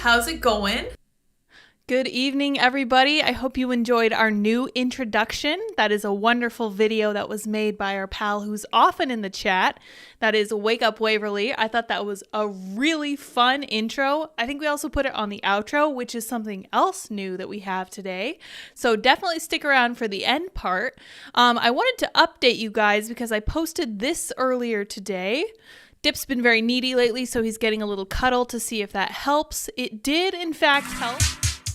How's it going? Good evening, everybody. I hope you enjoyed our new introduction. That is a wonderful video that was made by our pal who's often in the chat. That is Wake Up Waverly. I thought that was a really fun intro. I think we also put it on the outro, which is something else new that we have today. So definitely stick around for the end part. I wanted to update you guys because I posted this earlier today. Dip's been very needy lately, so he's getting a little cuddle to see if that helps. It did, in fact, help.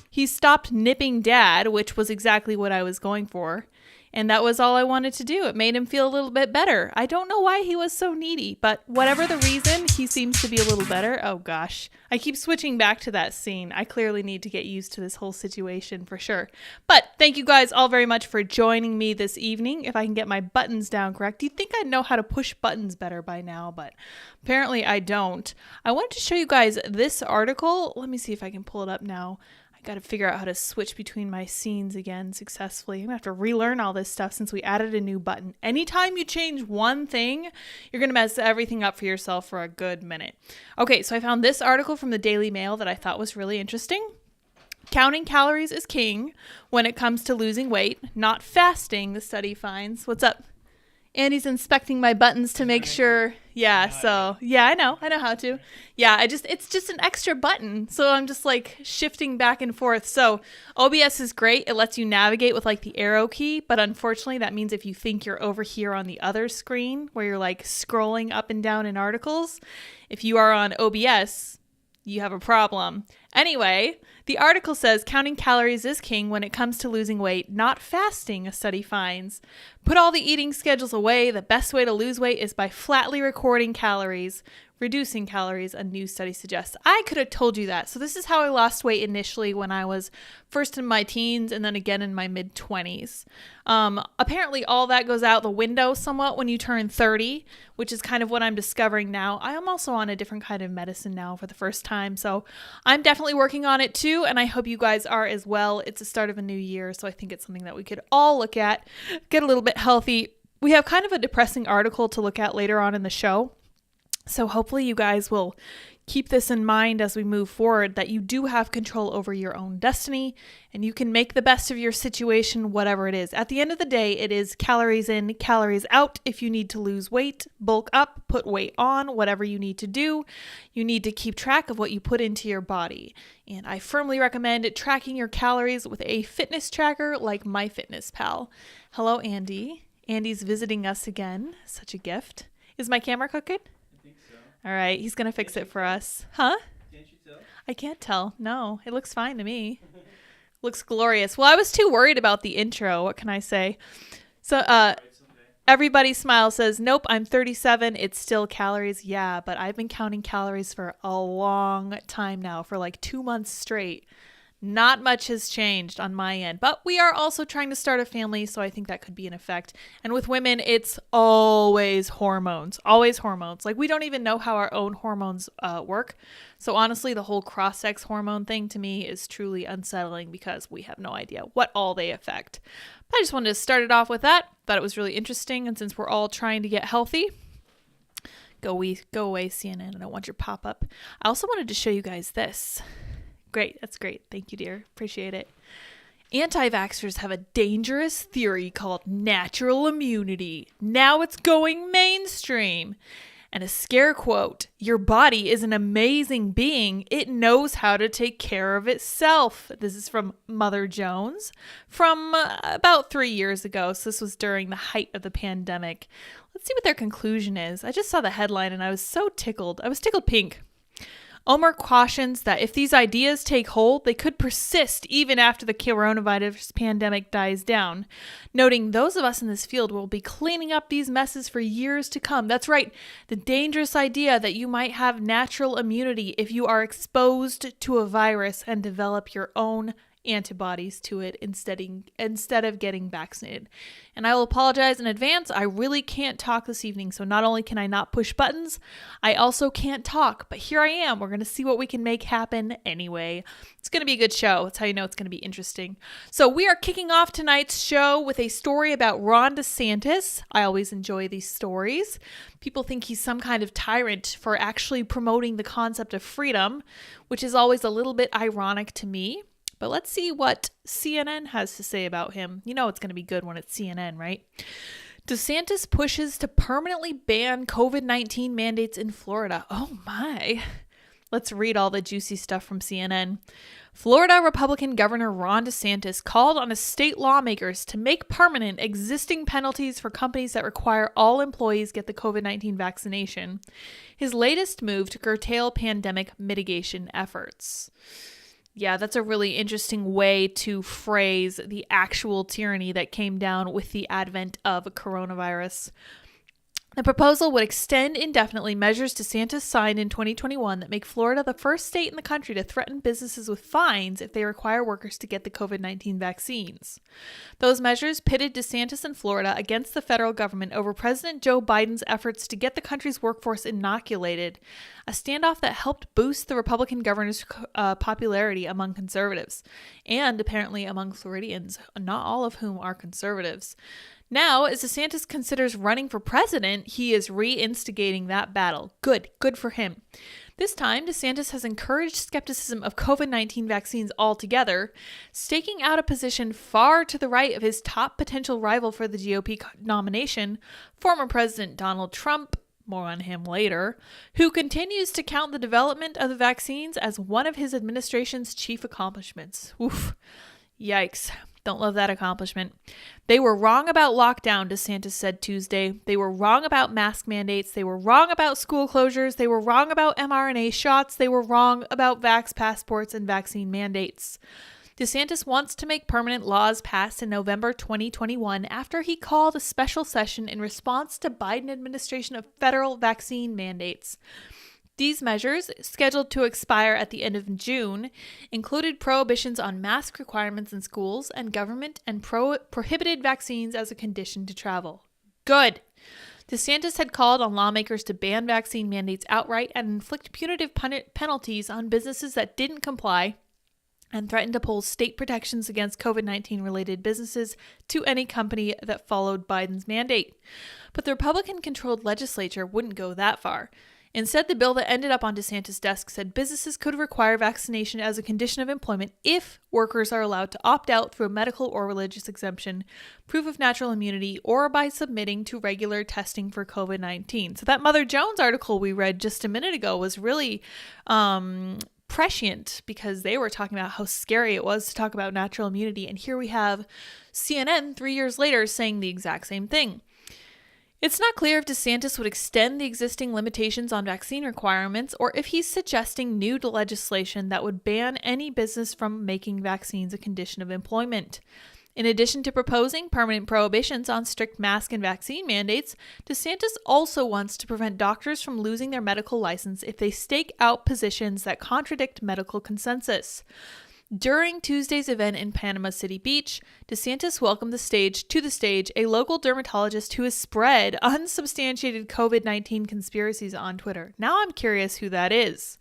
He stopped nipping Dad, which was exactly what I was going for. And that was all I wanted to do. It made him feel a little bit better. I don't know why he was so needy, but whatever the reason, he seems to be a little better. Oh gosh. I keep switching back to that scene. I clearly need to get used to this whole situation for sure. But thank you guys all very much for joining me this evening. If I can get my buttons down correct. You'd think I'd know how to push buttons better by now, but apparently I don't. I wanted to show you guys this article. Let me see if I can pull it up now. Got to figure out how to switch between my scenes again successfully. I'm going to have to relearn all this stuff since we added a new button. Anytime you change one thing, you're going to mess everything up for yourself for a good minute. Okay, so I found this article from the Daily Mail that I thought was really interesting. Counting calories is king when it comes to losing weight, not fasting, the study finds. What's up? Andy's inspecting my buttons to make sure. Yeah, so yeah, I know how to. Yeah, it's just an extra button. So I'm just like shifting back and forth. So OBS is great. It lets you navigate with like the arrow key. But unfortunately, that means if you think you're over here on the other screen where you're like scrolling up and down in articles, if you are on OBS, you have a problem. Anyway, the article says counting calories is king when it comes to losing weight, not fasting, a study finds. Put all the eating schedules away. The best way to lose weight is by flatly recording calories, reducing calories, a new study suggests. I could have told you that. So this is how I lost weight initially when I was first in my teens and then again in my mid-20s. Apparently all that goes out the window somewhat when you turn 30, which is kind of what I'm discovering now. I am also on a different kind of medicine now for the first time. So I'm definitely working on it too, and I hope you guys are as well. It's the start of a new year, so I think it's something that we could all look at, get a little bit healthy. We have kind of a depressing article to look at later on in the show. So hopefully you guys will keep this in mind as we move forward, that you do have control over your own destiny and you can make the best of your situation, whatever it is. At the end of the day, it is calories in, calories out. If you need to lose weight, bulk up, put weight on, whatever you need to do, you need to keep track of what you put into your body. And I firmly recommend tracking your calories with a fitness tracker like MyFitnessPal. Hello, Andy. Andy's visiting us again. Such a gift. Is my camera cooking? All right, he's going to fix it for us. Huh? Can't you tell? I can't tell. No, it looks fine to me. Looks glorious. Well, I was too worried about the intro. What can I say? So, Everybody Smile says, nope, I'm 37. It's still calories. Yeah, but I've been counting calories for a long time now, for like 2 months straight. Not much has changed on my end, but we are also trying to start a family, so I think that could be an effect. And with women, it's always hormones, always hormones. Like we don't even know how our own hormones work. So honestly, the whole cross-sex hormone thing to me is truly unsettling because we have no idea what all they affect. But I just wanted to start it off with that. Thought it was really interesting, and since we're all trying to get healthy, go away, CNN. I don't want your pop-up. I also wanted to show you guys this. Great. That's great. Thank you, dear. Appreciate it. Anti-vaxxers have a dangerous theory called natural immunity. Now it's going mainstream. And a scare quote, your body is an amazing being. It knows how to take care of itself. This is from Mother Jones from about 3 years ago. So this was during the height of the pandemic. Let's see what their conclusion is. I just saw the headline and I was so tickled. I was tickled pink. Omer cautions that if these ideas take hold, they could persist even after the coronavirus pandemic dies down, noting those of us in this field will be cleaning up these messes for years to come. That's right, the dangerous idea that you might have natural immunity if you are exposed to a virus and develop your own antibodies to it instead of getting vaccinated. And I will apologize in advance. I really can't talk this evening. So not only can I not push buttons, I also can't talk. But here I am. We're going to see what we can make happen anyway. It's going to be a good show. That's how you know it's going to be interesting. So we are kicking off tonight's show with a story about Ron DeSantis. I always enjoy these stories. People think he's some kind of tyrant for actually promoting the concept of freedom, which is always a little bit ironic to me. But let's see what CNN has to say about him. You know it's going to be good when it's CNN, right? DeSantis pushes to permanently ban COVID-19 mandates in Florida. Oh my. Let's read all the juicy stuff from CNN. Florida Republican Governor Ron DeSantis called on state lawmakers to make permanent existing penalties for companies that require all employees get the COVID-19 vaccination. His latest move to curtail pandemic mitigation efforts. Yeah, that's a really interesting way to phrase the actual tyranny that came down with the advent of coronavirus. The proposal would extend indefinitely measures DeSantis signed in 2021 that make Florida the first state in the country to threaten businesses with fines if they require workers to get the COVID-19 vaccines. Those measures pitted DeSantis and Florida against the federal government over President Joe Biden's efforts to get the country's workforce inoculated, a standoff that helped boost the Republican governor's popularity among conservatives, and apparently among Floridians, not all of whom are conservatives. Now, as DeSantis considers running for president, he is re-instigating that battle. Good for him. This time, DeSantis has encouraged skepticism of COVID-19 vaccines altogether, staking out a position far to the right of his top potential rival for the GOP nomination, former President Donald Trump, more on him later, who continues to count the development of the vaccines as one of his administration's chief accomplishments. Oof. Yikes. Don't love that accomplishment. They were wrong about lockdown, DeSantis said Tuesday. They were wrong about mask mandates. They were wrong about school closures. They were wrong about mRNA shots. They were wrong about vax passports and vaccine mandates. DeSantis wants to make permanent laws passed in November 2021 after he called a special session in response to Biden administration of federal vaccine mandates. These measures, scheduled to expire at the end of June, included prohibitions on mask requirements in schools and government and prohibited vaccines as a condition to travel. Good. DeSantis had called on lawmakers to ban vaccine mandates outright and inflict punitive penalties on businesses that didn't comply, and threatened to pull state protections against COVID-19 related businesses to any company that followed Biden's mandate. But the Republican-controlled legislature wouldn't go that far. Instead, the bill that ended up on DeSantis' desk said businesses could require vaccination as a condition of employment if workers are allowed to opt out through a medical or religious exemption, proof of natural immunity, or by submitting to regular testing for COVID-19. So that Mother Jones article we read just a minute ago was really prescient because they were talking about how scary it was to talk about natural immunity. And here we have CNN 3 years later saying the exact same thing. It's not clear if DeSantis would extend the existing limitations on vaccine requirements or if he's suggesting new legislation that would ban any business from making vaccines a condition of employment. In addition to proposing permanent prohibitions on strict mask and vaccine mandates, DeSantis also wants to prevent doctors from losing their medical license if they stake out positions that contradict medical consensus. During Tuesday's event in Panama City Beach, DeSantis welcomed to the stage a local dermatologist who has spread unsubstantiated COVID-19 conspiracies on Twitter. Now I'm curious who that is.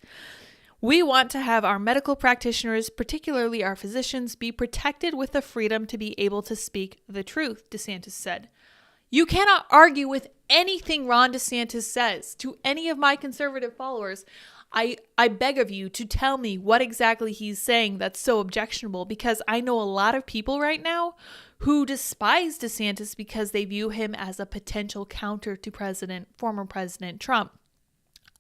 We want to have our medical practitioners, particularly our physicians, be protected with the freedom to be able to speak the truth, DeSantis said. You cannot argue with anything Ron DeSantis says. To any of my conservative followers, I beg of you to tell me what exactly he's saying that's so objectionable, because I know a lot of people right now who despise DeSantis because they view him as a potential counter to former President Trump.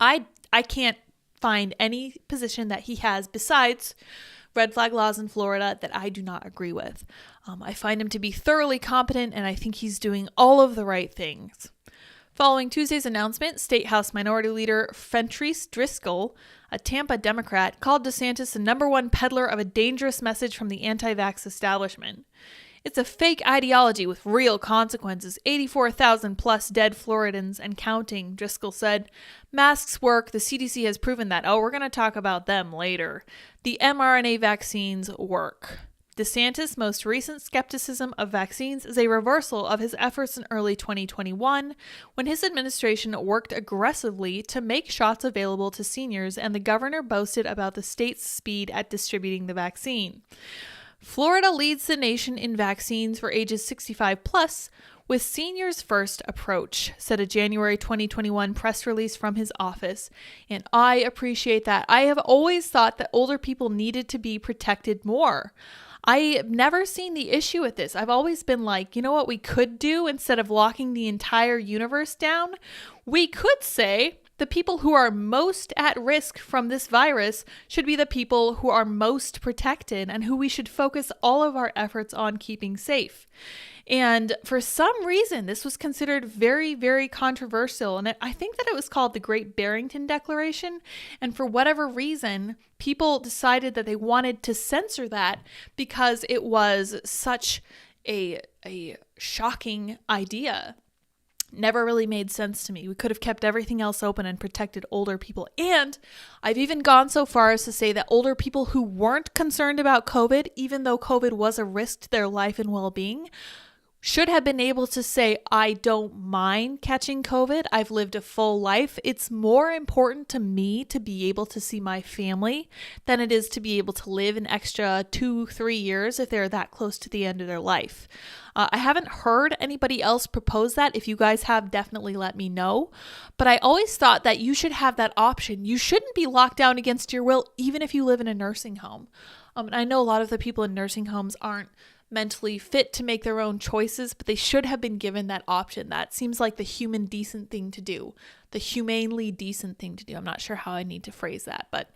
I can't find any position that he has besides red flag laws in Florida that I do not agree with. I find him to be thoroughly competent, and I think he's doing all of the right things. Following Tuesday's announcement, State House Minority Leader Freitas Driscoll, a Tampa Democrat, called DeSantis the number one peddler of a dangerous message from the anti-vax establishment. It's a fake ideology with real consequences. 84,000 plus dead Floridans and counting, Driscoll said. Masks work. The CDC has proven that. Oh, we're going to talk about them later. The mRNA vaccines work. DeSantis' most recent skepticism of vaccines is a reversal of his efforts in early 2021, when his administration worked aggressively to make shots available to seniors and the governor boasted about the state's speed at distributing the vaccine. Florida leads the nation in vaccines for ages 65 plus, with seniors first approach, said a January 2021 press release from his office. And I appreciate that. I have always thought that older people needed to be protected more. I've never seen the issue with this. I've always been like, you know what we could do instead of locking the entire universe down? We could say the people who are most at risk from this virus should be the people who are most protected and who we should focus all of our efforts on keeping safe. And for some reason, this was considered very, very controversial. And I think that it was called the Great Barrington Declaration. And for whatever reason, people decided that they wanted to censor that because it was such a shocking idea. Never really made sense to me. We could have kept everything else open and protected older people. And I've even gone so far as to say that older people who weren't concerned about COVID, even though COVID was a risk to their life and well-being, should have been able to say, I don't mind catching COVID. I've lived a full life. It's more important to me to be able to see my family than it is to be able to live an extra 2-3 years if they're that close to the end of their life. I haven't heard anybody else propose that. If you guys have, definitely let me know. But I always thought that you should have that option. You shouldn't be locked down against your will, even if you live in a nursing home. And I know a lot of the people in nursing homes aren't mentally fit to make their own choices, but they should have been given that option. That seems like the human decent thing to do, the humanely decent thing to do. I'm not sure how I need to phrase that, but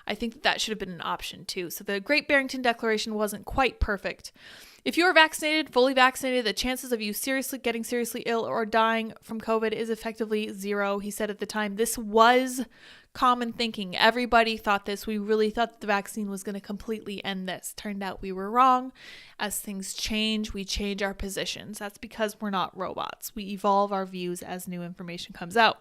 I think that should have been an option too. So the Great Barrington Declaration wasn't quite perfect. If you are vaccinated, fully vaccinated, the chances of you getting seriously ill or dying from COVID is effectively zero, he said at the time. This was common thinking. Everybody thought this. We really thought that the vaccine was going to completely end this. Turned out we were wrong. As things change, we change our positions. That's because we're not robots. We evolve our views as new information comes out.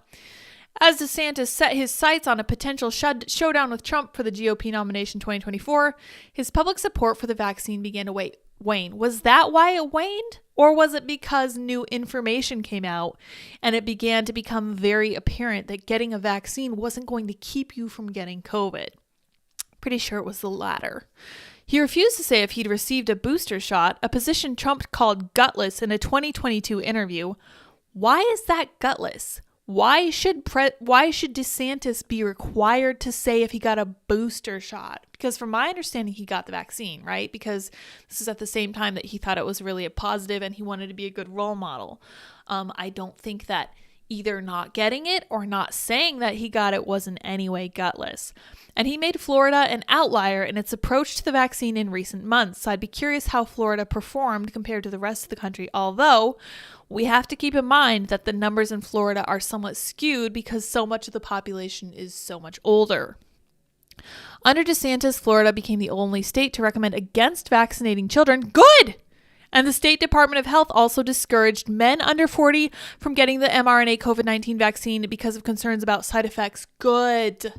As DeSantis set his sights on a potential showdown with Trump for the GOP nomination 2024, his public support for the vaccine began to wane. Was that why it waned? Or was it because new information came out and it began to become very apparent that getting a vaccine wasn't going to keep you from getting COVID? Pretty sure it was the latter. He refused to say if he'd received a booster shot, a position Trump called gutless in a 2022 interview. Why is that gutless? Why should DeSantis be required to say if he got a booster shot? Because from my understanding, he got the vaccine, right? Because this is at the same time that he thought it was really a positive and he wanted to be a good role model. I don't think that either not getting it or not saying that he got it was in any way gutless. And he made Florida an outlier in its approach to the vaccine in recent months. So I'd be curious how Florida performed compared to the rest of the country, although we have to keep in mind that the numbers in Florida are somewhat skewed because so much of the population is so much older. Under DeSantis, Florida became the only state to recommend against vaccinating children. Good! And the State Department of Health also discouraged men under 40 from getting the mRNA COVID-19 vaccine because of concerns about side effects. Good.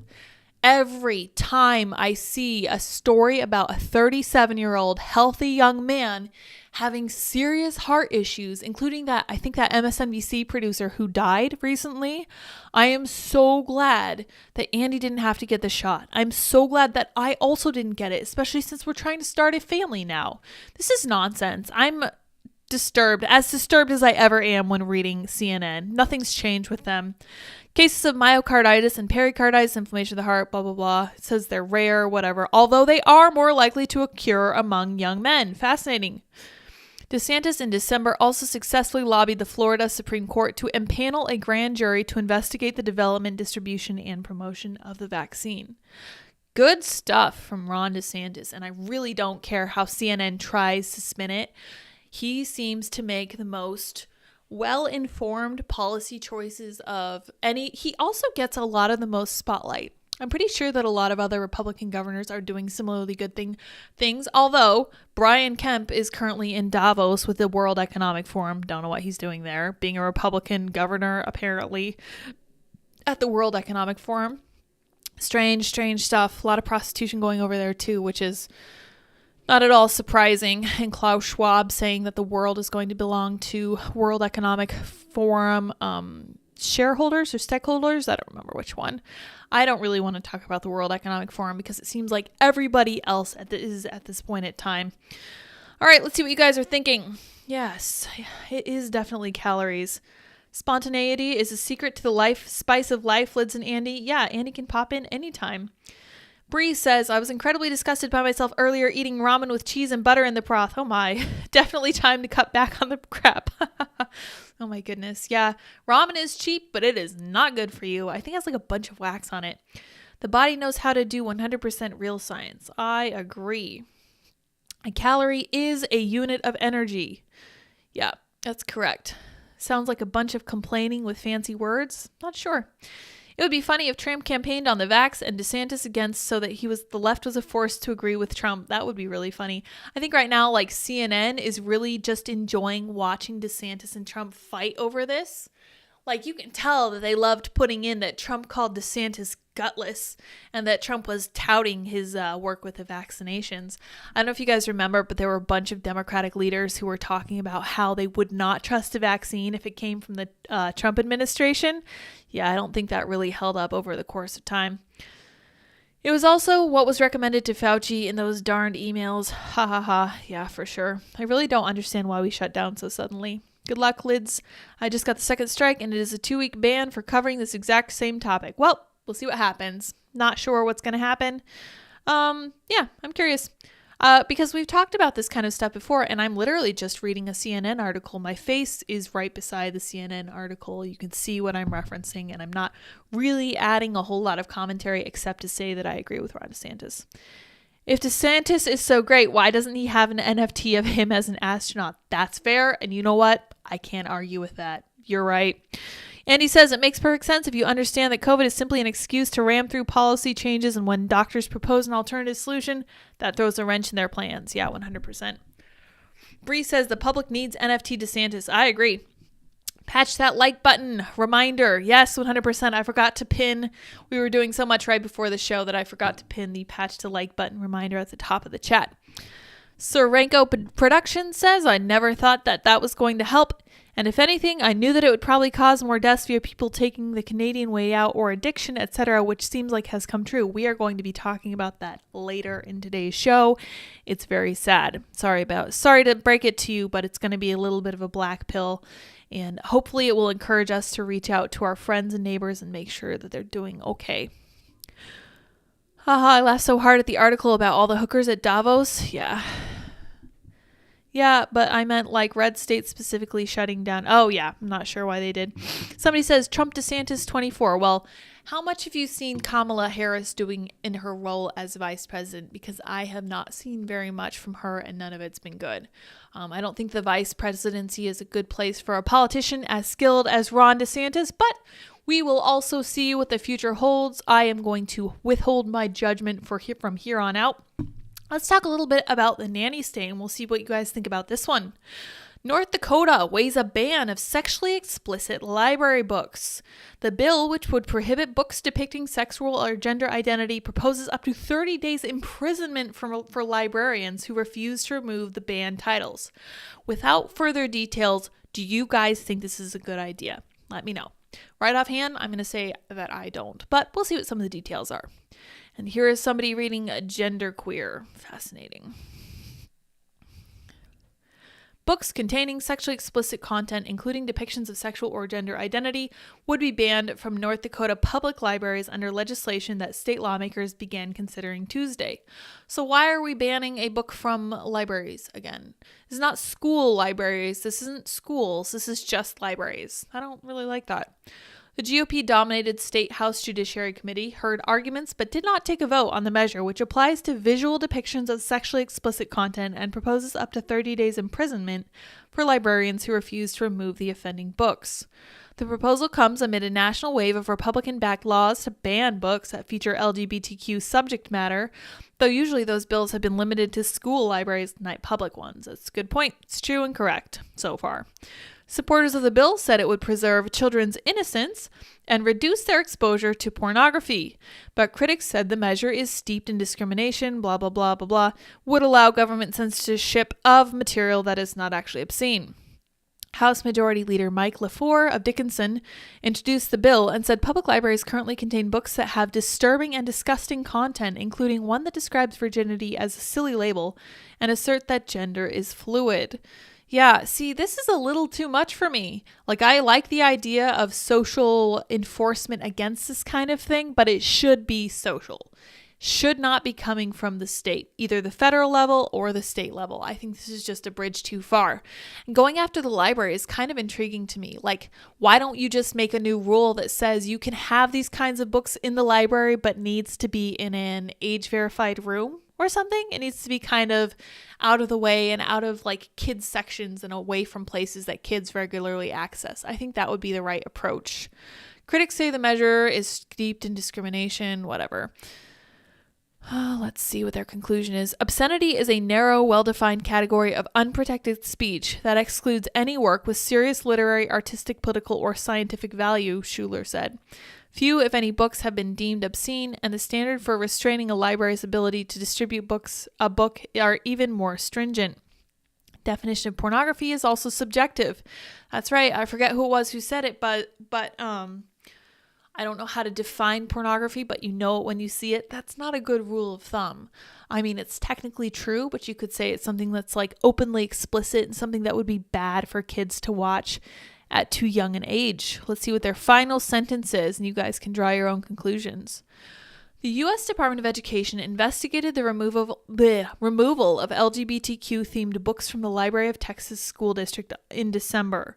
Every time I see a story about a 37-year-old healthy young man having serious heart issues, including that MSNBC producer who died recently, I am so glad that Andy didn't have to get the shot. I'm so glad that I also didn't get it, especially since we're trying to start a family now. This is nonsense. I'm disturbed as I ever am when reading CNN. Nothing's changed with them. Cases of myocarditis and pericarditis, inflammation of the heart, blah, blah, blah. It says they're rare, whatever, although they are more likely to occur among young men. Fascinating. DeSantis in December also successfully lobbied the Florida Supreme Court to impanel a grand jury to investigate the development, distribution, and promotion of the vaccine. Good stuff from Ron DeSantis, and I really don't care how CNN tries to spin it. He seems to make the most well-informed policy choices of any. He also gets a lot of the most spotlight. I'm pretty sure that a lot of other Republican governors are doing similarly good things, although Brian Kemp is currently in Davos with the World Economic Forum. Don't know what he's doing there, being a Republican governor, apparently, at the World Economic Forum. Strange stuff. A lot of prostitution going over there, too, which is Not at all surprising. And Klaus Schwab saying that the world is going to belong to World Economic Forum shareholders or stakeholders. I don't remember which one. I don't really want to talk about the World Economic Forum because it seems like everybody else is at this point in time. All right, let's see what you guys are thinking. Yes, it is definitely calories. Spontaneity is a secret to the spice of life, Lids and Andy. Yeah, Andy can pop in anytime. Bree says, I was incredibly disgusted by myself earlier eating ramen with cheese and butter in the broth. Oh my, definitely time to cut back on the crap. Oh my goodness. Yeah, ramen is cheap, but it is not good for you. I think it has like a bunch of wax on it. The body knows how to do 100% real science. I agree. A calorie is a unit of energy. Yeah, that's correct. Sounds like a bunch of complaining with fancy words. Not sure. It would be funny if Trump campaigned on the vax and DeSantis against so that the left was forced to agree with Trump. That would be really funny. I think right now, like CNN is really just enjoying watching DeSantis and Trump fight over this. Like you can tell that they loved putting in that Trump called DeSantis gutless and that Trump was touting his work with the vaccinations. I don't know if you guys remember, but there were a bunch of Democratic leaders who were talking about how they would not trust a vaccine if it came from the Trump administration. Yeah, I don't think that really held up over the course of time. It was also what was recommended to Fauci in those darned emails. Ha ha ha. Yeah, for sure. I really don't understand why we shut down so suddenly. Good luck, Lids. I just got the second strike, and it is a 2-week ban for covering this exact same topic. Well, we'll see what happens. Not sure what's going to happen. Yeah, I'm curious. Because we've talked about this kind of stuff before, and I'm literally just reading a CNN article. My face is right beside the CNN article. You can see what I'm referencing, and I'm not really adding a whole lot of commentary except to say that I agree with Ron DeSantis. If DeSantis is so great, why doesn't he have an NFT of him as an astronaut? That's fair, and you know what? I can't argue with that. You're right. Andy says it makes perfect sense if you understand that COVID is simply an excuse to ram through policy changes, and when doctors propose an alternative solution, that throws a wrench in their plans. Yeah, 100%. Bree says the public needs NFT DeSantis. I agree. Patch that like button. Reminder. Yes, 100%. I forgot to pin. We were doing so much right before the show that I forgot to pin the patch to like button reminder at the top of the chat. Sir Ranko Production says, I never thought that was going to help. And if anything, I knew that it would probably cause more deaths via people taking the Canadian way out or addiction, etc., which seems like has come true. We are going to be talking about that later in today's show. It's very sad. Sorry to break it to you, but it's going to be a little bit of a black pill. And hopefully it will encourage us to reach out to our friends and neighbors and make sure that they're doing okay. Haha, I laughed so hard at the article about all the hookers at Davos. Yeah, but I meant like red states specifically shutting down. Oh yeah, I'm not sure why they did. Somebody says Trump DeSantis 24. Well, how much have you seen Kamala Harris doing in her role as vice president? Because I have not seen very much from her and none of it's been good. I don't think the vice presidency is a good place for a politician as skilled as Ron DeSantis, but we will also see what the future holds. I am going to withhold my judgment from here on out. Let's talk a little bit about the nanny state, and we'll see what you guys think about this one. North Dakota weighs a ban of sexually explicit library books. The bill, which would prohibit books depicting sexual or gender identity, proposes up to 30 days imprisonment for librarians who refuse to remove the banned titles. Without further details, do you guys think this is a good idea? Let me know. Right offhand, I'm going to say that I don't, but we'll see what some of the details are. And here is somebody reading Genderqueer. Fascinating. Books containing sexually explicit content, including depictions of sexual or gender identity, would be banned from North Dakota public libraries under legislation that state lawmakers began considering Tuesday. So why are we banning a book from libraries again? This is not school libraries. This isn't schools. This is just libraries. I don't really like that. The GOP-dominated State House Judiciary Committee heard arguments but did not take a vote on the measure, which applies to visual depictions of sexually explicit content and proposes up to 30 days imprisonment for librarians who refuse to remove the offending books. The proposal comes amid a national wave of Republican-backed laws to ban books that feature LGBTQ subject matter, though usually those bills have been limited to school libraries, not public ones. That's a good point. It's true and correct so far. Supporters of the bill said it would preserve children's innocence and reduce their exposure to pornography. But critics said the measure is steeped in discrimination, blah, blah, blah, blah, blah, would allow government censorship of material that is not actually obscene. House Majority Leader Mike LaFleur of Dickinson introduced the bill and said public libraries currently contain books that have disturbing and disgusting content, including one that describes virginity as a silly label and assert that gender is fluid. Yeah, see, this is a little too much for me. Like, I like the idea of social enforcement against this kind of thing, but it should be social. Should not be coming from the state, either the federal level or the state level. I think this is just a bridge too far. And going after the library is kind of intriguing to me. Like, why don't you just make a new rule that says you can have these kinds of books in the library, but needs to be in an age-verified room or something? It needs to be kind of out of the way and out of like kids sections and away from places that kids regularly access. I think that would be the right approach. Critics say the measure is steeped in discrimination, whatever. Let's see what their conclusion is. Obscenity is a narrow, well-defined category of unprotected speech that excludes any work with serious literary, artistic, political, or scientific value, Schuler said. Few, if any, books have been deemed obscene, and the standard for restraining a library's ability to distribute a book are even more stringent. Definition of pornography is also subjective. That's right. I forget who it was who said it, but I don't know how to define pornography, but you know it when you see it. That's not a good rule of thumb. I mean, it's technically true, but you could say it's something that's like openly explicit and something that would be bad for kids to watch at too young an age. Let's see what their final sentence is, and you guys can draw your own conclusions. The U.S. Department of Education investigated the removal of LGBTQ-themed books from the Library of Texas School District in December.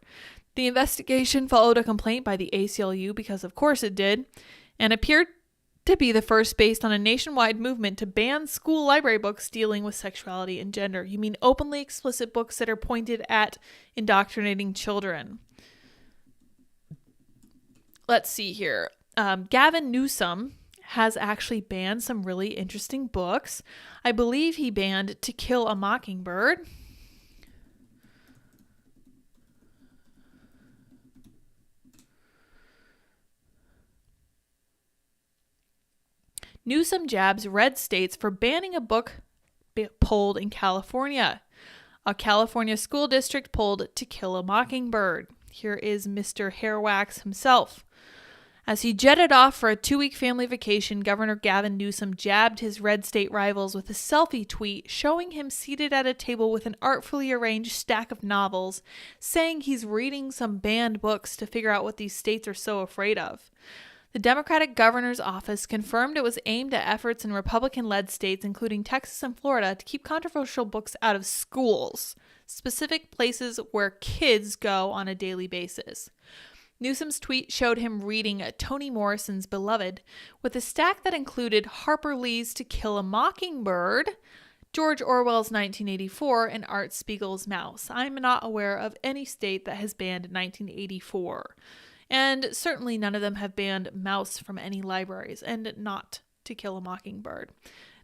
The investigation followed a complaint by the ACLU, because of course it did, and appeared to be the first based on a nationwide movement to ban school library books dealing with sexuality and gender. You mean openly explicit books that are pointed at indoctrinating children. Let's see here. Gavin Newsom has actually banned some really interesting books. I believe he banned To Kill a Mockingbird. Newsom jabs red states for banning a book polled in California. A California school district polled To Kill a Mockingbird. Here is Mr. Hairwax himself. As he jetted off for a 2-week family vacation, Governor Gavin Newsom jabbed his red state rivals with a selfie tweet showing him seated at a table with an artfully arranged stack of novels, saying he's reading some banned books to figure out what these states are so afraid of. The Democratic governor's office confirmed it was aimed at efforts in Republican-led states, including Texas and Florida, to keep controversial books out of schools, specific places where kids go on a daily basis. Newsom's tweet showed him reading Toni Morrison's Beloved, with a stack that included Harper Lee's To Kill a Mockingbird, George Orwell's 1984, and Art Spiegel's Mouse. I'm not aware of any state that has banned 1984. And certainly none of them have banned Mouse from any libraries, and not To Kill a Mockingbird.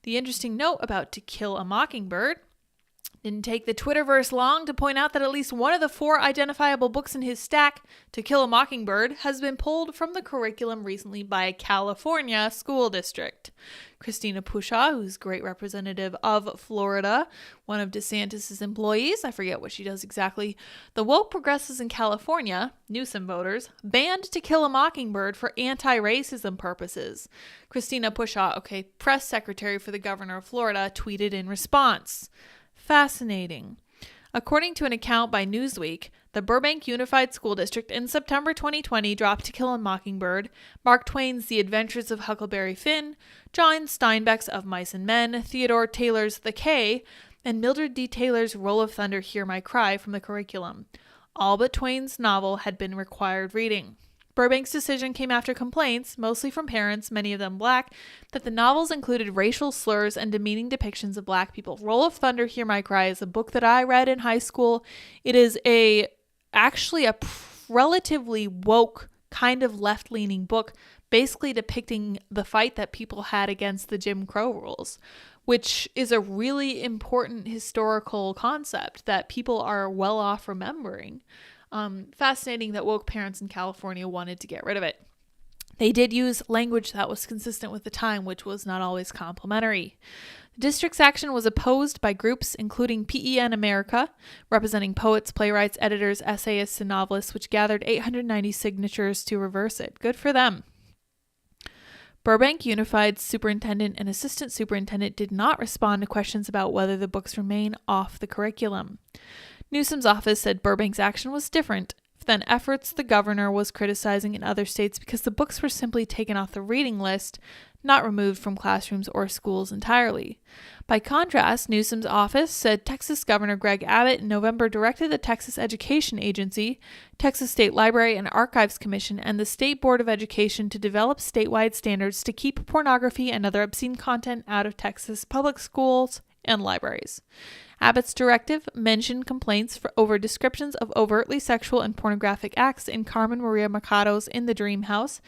The interesting note about To Kill a Mockingbird: didn't take the Twitterverse long to point out that at least one of the 4 identifiable books in his stack, To Kill a Mockingbird, has been pulled from the curriculum recently by a California school district. Christina Pushaw, who's great representative of Florida, one of DeSantis' employees, I forget what she does exactly, the woke progressives in California, Newsom voters, banned To Kill a Mockingbird for anti-racism purposes. Christina Pushaw, press secretary for the governor of Florida, tweeted in response. Fascinating. According to an account by Newsweek, the Burbank Unified School District in September 2020 dropped To Kill a Mockingbird, Mark Twain's The Adventures of Huckleberry Finn, John Steinbeck's Of Mice and Men, Theodore Taylor's The K, and Mildred D. Taylor's Roll of Thunder, Hear My Cry from the curriculum. All but Twain's novel had been required reading. Burbank's decision came after complaints, mostly from parents, many of them Black, that the novels included racial slurs and demeaning depictions of Black people. Roll of Thunder, Hear My Cry is a book that I read in high school. It is actually a relatively woke, kind of left-leaning book, basically depicting the fight that people had against the Jim Crow rules, which is a really important historical concept that people are well off remembering. Fascinating that woke parents in California wanted to get rid of it. They did use language that was consistent with the time, which was not always complimentary. The district's action was opposed by groups including PEN America, representing poets, playwrights, editors, essayists, and novelists, which gathered 890 signatures to reverse it. Good for them. Burbank Unified superintendent and assistant superintendent did not respond to questions about whether the books remain off the curriculum. Newsom's office said Burbank's action was different than efforts the governor was criticizing in other states because the books were simply taken off the reading list, not removed from classrooms or schools entirely. By contrast, Newsom's office said Texas Governor Greg Abbott in November directed the Texas Education Agency, Texas State Library and Archives Commission, and the State Board of Education to develop statewide standards to keep pornography and other obscene content out of Texas public schools and libraries. Abbott's directive mentioned complaints over descriptions of overtly sexual and pornographic acts in Carmen Maria Machado's In the Dream House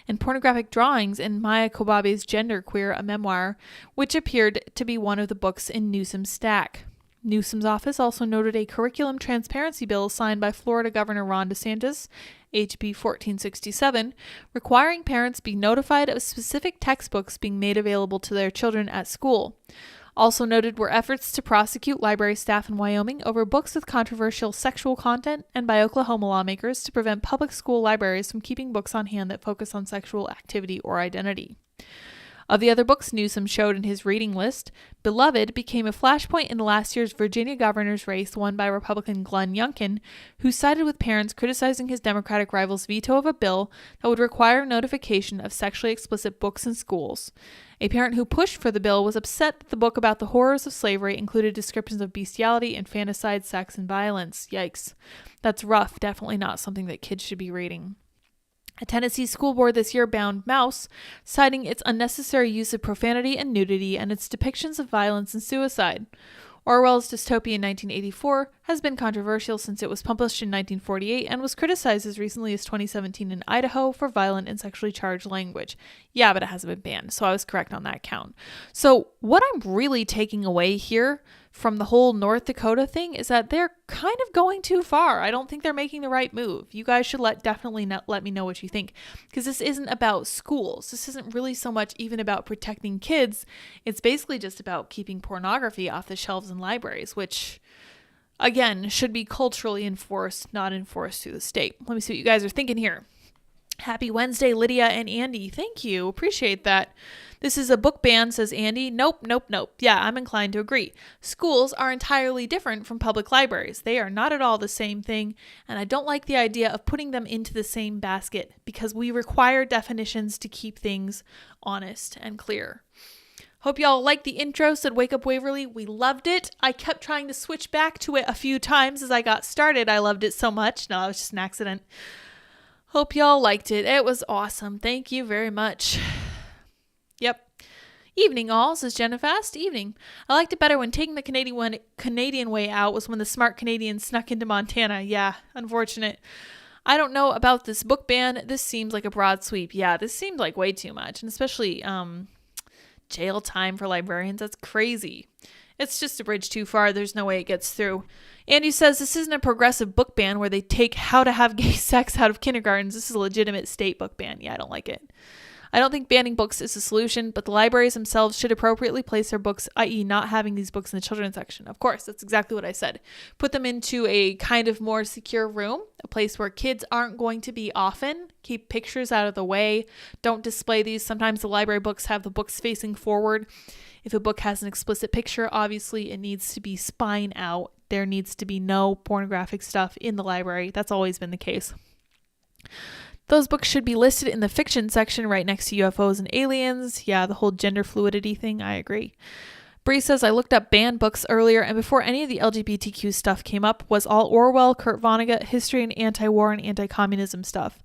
and pornographic drawings in Maya Kobabe's Genderqueer, a memoir, which appeared to be one of the books in Newsom's stack. Newsom's office also noted a curriculum transparency bill signed by Florida Governor Ron DeSantis, HB 1467, requiring parents be notified of specific textbooks being made available to their children at school. Also noted were efforts to prosecute library staff in Wyoming over books with controversial sexual content and by Oklahoma lawmakers to prevent public school libraries from keeping books on hand that focus on sexual activity or identity. Of the other books Newsom showed in his reading list, Beloved became a flashpoint in last year's Virginia governor's race won by Republican Glenn Youngkin, who sided with parents criticizing his Democratic rival's veto of a bill that would require notification of sexually explicit books in schools. A parent who pushed for the bill was upset that the book about the horrors of slavery included descriptions of bestiality, infanticide, sex, and violence. Yikes. That's rough. Definitely not something that kids should be reading. A Tennessee school board this year banned Mouse, citing its unnecessary use of profanity and nudity and its depictions of violence and suicide. Orwell's dystopia 1984 has been controversial since it was published in 1948 and was criticized as recently as 2017 in Idaho for violent and sexually charged language. Yeah, but it hasn't been banned, so I was correct on that count. So what I'm really taking away here from the whole North Dakota thing is that they're kind of going too far. I don't think they're making the right move. You guys should definitely let me know what you think, because this isn't about schools. This isn't really so much even about protecting kids. It's basically just about keeping pornography off the shelves in libraries, which, again, should be culturally enforced, not enforced through the state. Let me see what you guys are thinking here. Happy Wednesday, Lydia and Andy. Thank you. Appreciate that. This is a book ban, says Andy. Nope. Yeah, I'm inclined to agree. Schools are entirely different from public libraries. They are not at all the same thing, and I don't like the idea of putting them into the same basket because we require definitions to keep things honest and clear. Hope y'all liked the intro, said Wake Up Waverly. We loved it. I kept trying to switch back to it a few times as I got started. I loved it so much. No, it was just an accident. Hope y'all liked it. It was awesome. Thank you very much. Yep. Evening all, says Jennifer. Evening. I liked it better when taking the Canadian way out was when the smart Canadians snuck into Montana. Yeah, unfortunate. I don't know about this book ban. This seems like a broad sweep. Yeah, this seems like way too much. And especially jail time for librarians. That's crazy. It's just a bridge too far. There's no way it gets through. Andy says this isn't a progressive book ban where they take how to have gay sex out of kindergartens. This is a legitimate state book ban. Yeah, I don't like it. I don't think banning books is a solution, but the libraries themselves should appropriately place their books, i.e. not having these books in the children's section. Of course, that's exactly what I said. Put them into a kind of more secure room, a place where kids aren't going to be often. Keep pictures out of the way. Don't display these. Sometimes the library books have the books facing forward. If a book has an explicit picture, obviously it needs to be spine out. There needs to be no pornographic stuff in the library. That's always been the case. Those books should be listed in the fiction section right next to UFOs and aliens. Yeah, the whole gender fluidity thing, I agree. Bree says, I looked up banned books earlier, and before any of the LGBTQ stuff came up, was all Orwell, Kurt Vonnegut, history and anti-war and anti-communism stuff.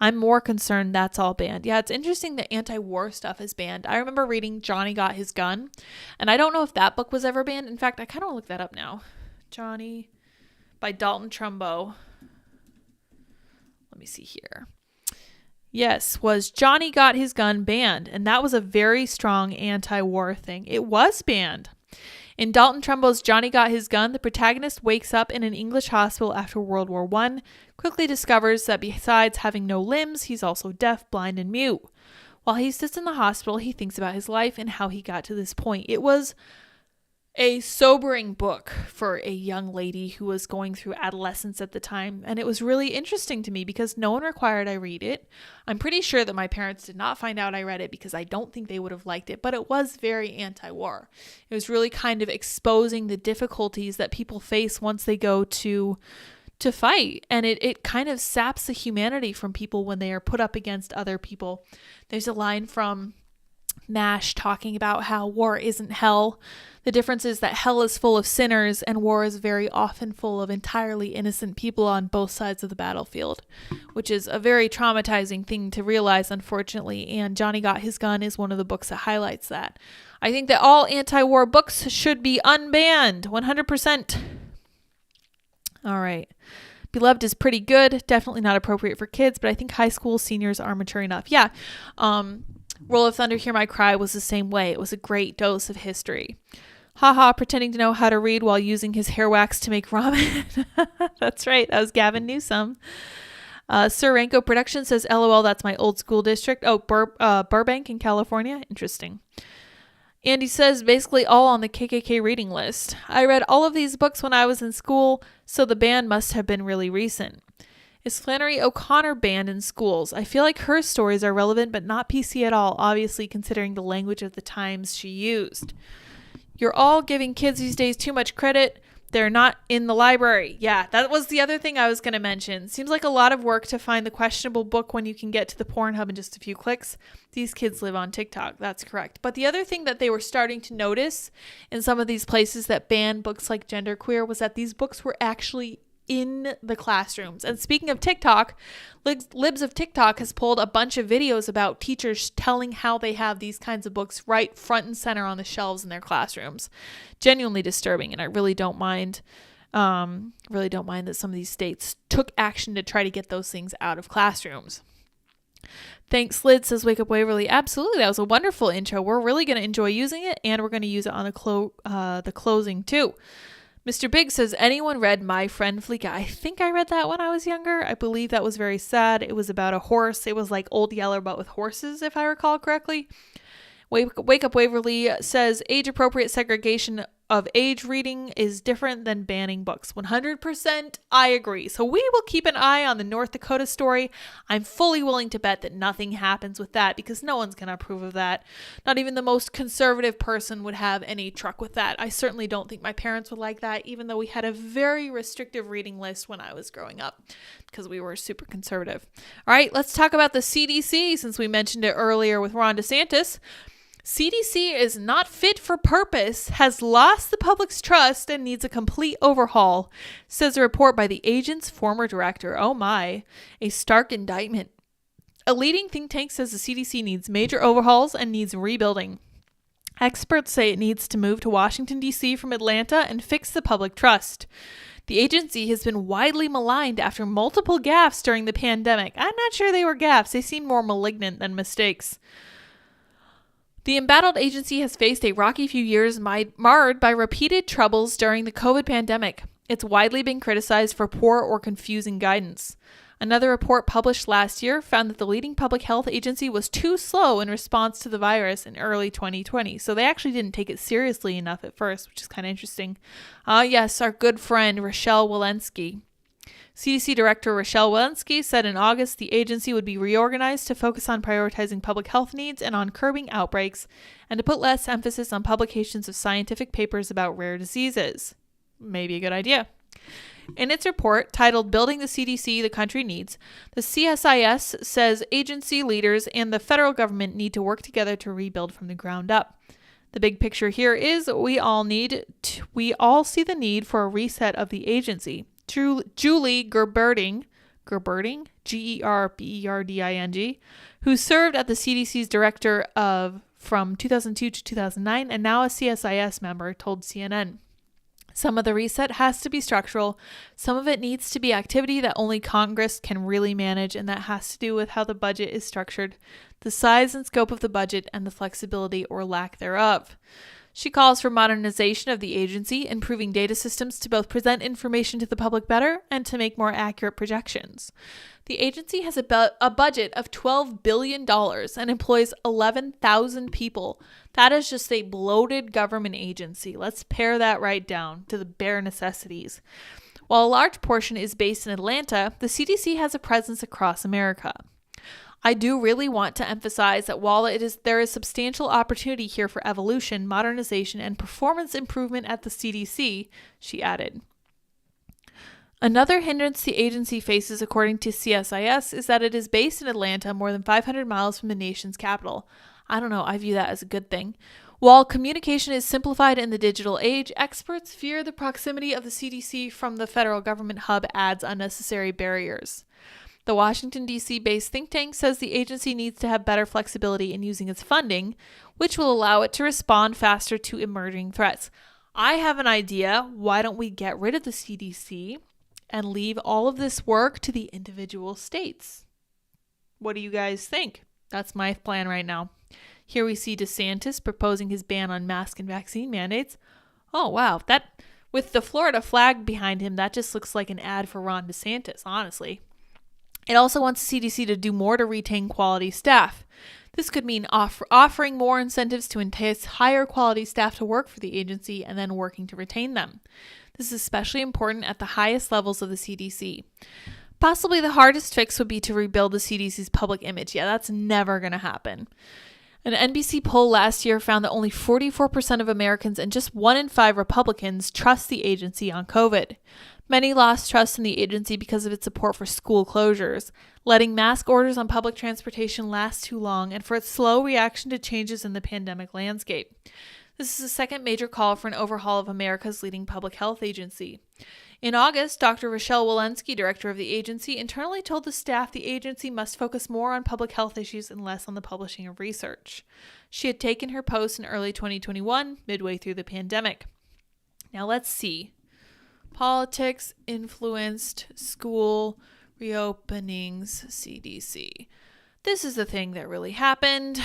I'm more concerned that's all banned. Yeah, it's interesting that anti-war stuff is banned. I remember reading Johnny Got His Gun, and I don't know if that book was ever banned. In fact, I kind of want to look that up now. Johnny by Dalton Trumbo. Let me see here. Yes, was Johnny Got His Gun banned? And that was a very strong anti-war thing. It was banned. In Dalton Trumbo's Johnny Got His Gun, the protagonist wakes up in an English hospital after World War I, quickly discovers that besides having no limbs, he's also deaf, blind, and mute. While he sits in the hospital, he thinks about his life and how he got to this point. It was a sobering book for a young lady who was going through adolescence at the time. And it was really interesting to me because no one required I read it. I'm pretty sure that my parents did not find out I read it because I don't think they would have liked it, but it was very anti-war. It was really kind of exposing the difficulties that people face once they go to fight. And it kind of saps the humanity from people when they are put up against other people. There's a line from MASH talking about how war isn't hell. The difference is that hell is full of sinners and war is very often full of entirely innocent people on both sides of the battlefield, which is a very traumatizing thing to realize, unfortunately. And Johnny Got His Gun is one of the books that highlights that. I think that all anti-war books should be unbanned, 100%. All right. Beloved is pretty good. Definitely not appropriate for kids, but I think high school seniors are mature enough. Yeah. Roll of Thunder, Hear My Cry was the same way. It was a great dose of history. Haha, pretending to know how to read while using his hair wax to make ramen. That's right. That was Gavin Newsom. Sir Ranko Productions says, LOL, that's my old school district. Oh, Burbank in California. Interesting. Andy says, basically all on the KKK reading list. I read all of these books when I was in school, so the ban must have been really recent. Is Flannery O'Connor banned in schools? I feel like her stories are relevant, but not PC at all, obviously considering the language of the times she used. You're all giving kids these days too much credit. They're not in the library. Yeah, that was the other thing I was going to mention. Seems like a lot of work to find the questionable book when you can get to the Pornhub in just a few clicks. These kids live on TikTok. That's correct. But the other thing that they were starting to notice in some of these places that ban books like Genderqueer was that these books were actually in the classrooms. And speaking of TikTok, Libs of TikTok has pulled a bunch of videos about teachers telling how they have these kinds of books right front and center on the shelves in their classrooms. Genuinely disturbing, and I really don't mind that some of these states took action to try to get those things out of classrooms. Thanks, Lid, says Wake Up Waverly. Absolutely, that was a wonderful intro. We're really going to enjoy using it, and we're going to use it on the closing too. Mr. Big says, anyone read My Friend Fleeka? I think I read that when I was younger. I believe that was very sad. It was about a horse. It was like Old Yeller, but with horses, if I recall correctly. Wake Up Waverly says, age-appropriate segregation of age reading is different than banning books. 100% I agree. So we will keep an eye on the North Dakota story. I'm fully willing to bet that nothing happens with that because no one's going to approve of that. Not even the most conservative person would have any truck with that. I certainly don't think my parents would like that, even though we had a very restrictive reading list when I was growing up because we were super conservative. All right, let's talk about the CDC since we mentioned it earlier with Ron DeSantis. CDC is not fit for purpose, has lost the public's trust, and needs a complete overhaul, says a report by the agent's former director. Oh my, a stark indictment. A leading think tank says the CDC needs major overhauls and needs rebuilding. Experts say it needs to move to Washington, D.C. from Atlanta and fix the public trust. The agency has been widely maligned after multiple gaffes during the pandemic. I'm not sure they were gaffes. They seem more malignant than mistakes. The embattled agency has faced a rocky few years marred by repeated troubles during the COVID pandemic. It's widely been criticized for poor or confusing guidance. Another report published last year found that the leading public health agency was too slow in response to the virus in early 2020. So they actually didn't take it seriously enough at first, which is kind of interesting. Yes, our good friend Rochelle Walensky. CDC Director Rochelle Walensky said in August the agency would be reorganized to focus on prioritizing public health needs and on curbing outbreaks, and to put less emphasis on publications of scientific papers about rare diseases. Maybe a good idea. In its report, titled Building the CDC the Country Needs, the CSIS says agency leaders and the federal government need to work together to rebuild from the ground up. The big picture here is we all see the need for a reset of the agency. Julie Gerberding, Gerberding, who served as the CDC's director from 2002 to 2009 and now a CSIS member, told CNN. Some of the reset has to be structural. Some of it needs to be activity that only Congress can really manage, and that has to do with how the budget is structured, the size and scope of the budget, and the flexibility or lack thereof. She calls for modernization of the agency, improving data systems to both present information to the public better and to make more accurate projections. The agency has a budget of $12 billion and employs 11,000 people. That is just a bloated government agency. Let's pare that right down to the bare necessities. While a large portion is based in Atlanta, the CDC has a presence across America. I do really want to emphasize that while there is substantial opportunity here for evolution, modernization, and performance improvement at the CDC, she added. Another hindrance the agency faces, according to CSIS, is that it is based in Atlanta, more than 500 miles from the nation's capital. I don't know, I view that as a good thing. While communication is simplified in the digital age, experts fear the proximity of the CDC from the federal government hub adds unnecessary barriers. The Washington, D.C.-based think tank says the agency needs to have better flexibility in using its funding, which will allow it to respond faster to emerging threats. I have an idea. Why don't we get rid of the CDC and leave all of this work to the individual states? What do you guys think? That's my plan right now. Here we see DeSantis proposing his ban on mask and vaccine mandates. Oh, wow. That, with the Florida flag behind him, that just looks like an ad for Ron DeSantis, honestly. It also wants the CDC to do more to retain quality staff. This could mean offering more incentives to entice higher quality staff to work for the agency and then working to retain them. This is especially important at the highest levels of the CDC. Possibly the hardest fix would be to rebuild the CDC's public image. Yeah, that's never going to happen. An NBC poll last year found that only 44% of Americans and just 1 in 5 Republicans trust the agency on COVID. Many lost trust in the agency because of its support for school closures, letting mask orders on public transportation last too long, and for its slow reaction to changes in the pandemic landscape. This is the second major call for an overhaul of America's leading public health agency. In August, Dr. Rochelle Walensky, director of the agency, internally told the staff the agency must focus more on public health issues and less on the publishing of research. She had taken her post in early 2021, midway through the pandemic. Now let's see. Politics influenced school reopenings, CDC. This is the thing that really happened.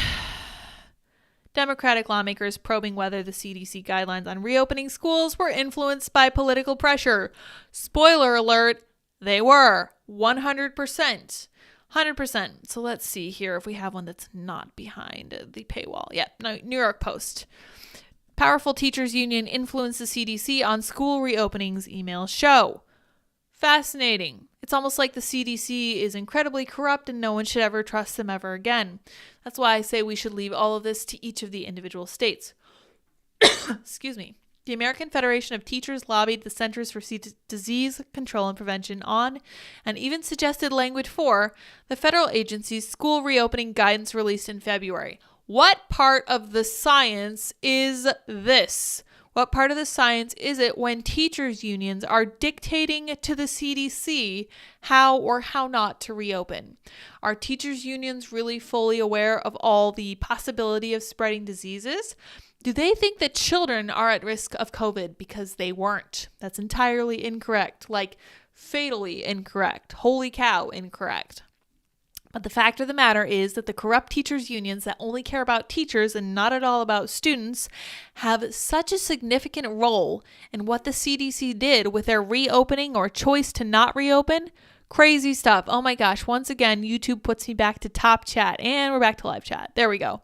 Democratic lawmakers probing whether the CDC guidelines on reopening schools were influenced by political pressure. Spoiler alert, they were. 100%. 100%. So let's see here if we have one that's not behind the paywall. Yeah, no, New York Post. Powerful teachers union influenced the CDC on school reopenings, emails show. Fascinating. It's almost like the CDC is incredibly corrupt and no one should ever trust them ever again. That's why I say we should leave all of this to each of the individual states. Excuse me. The American Federation of Teachers lobbied the Centers for Disease Control and Prevention on, and even suggested language for, the federal agency's school reopening guidance released in February. What part of the science is this? What part of the science is it when teachers' unions are dictating to the CDC how or how not to reopen? Are teachers' unions really fully aware of all the possibility of spreading diseases? Do they think that children are at risk of COVID because they weren't? That's entirely incorrect, like fatally incorrect, holy cow incorrect. But the fact of the matter is that the corrupt teachers' unions that only care about teachers and not at all about students have such a significant role in what the CDC did with their reopening or choice to not reopen. Crazy stuff. Oh my gosh. Once again, YouTube puts me back to top chat and we're back to live chat. There we go.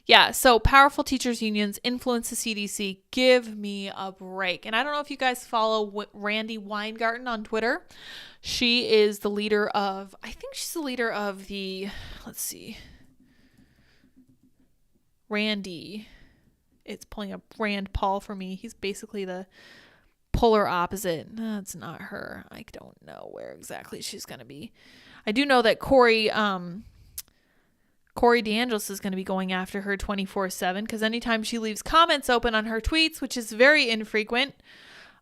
Yeah, so powerful teachers' unions influence the CDC. Give me a break. And I don't know if you guys follow Randi Weingarten on Twitter. She is the leader of, I think she's the leader of the, let's see, Randy. It's pulling up Rand Paul for me. He's basically the polar opposite. That's not her. I don't know where exactly she's going to be. I do know that Corey DeAngelis is going to be going after her 24/7 because anytime she leaves comments open on her tweets, which is very infrequent.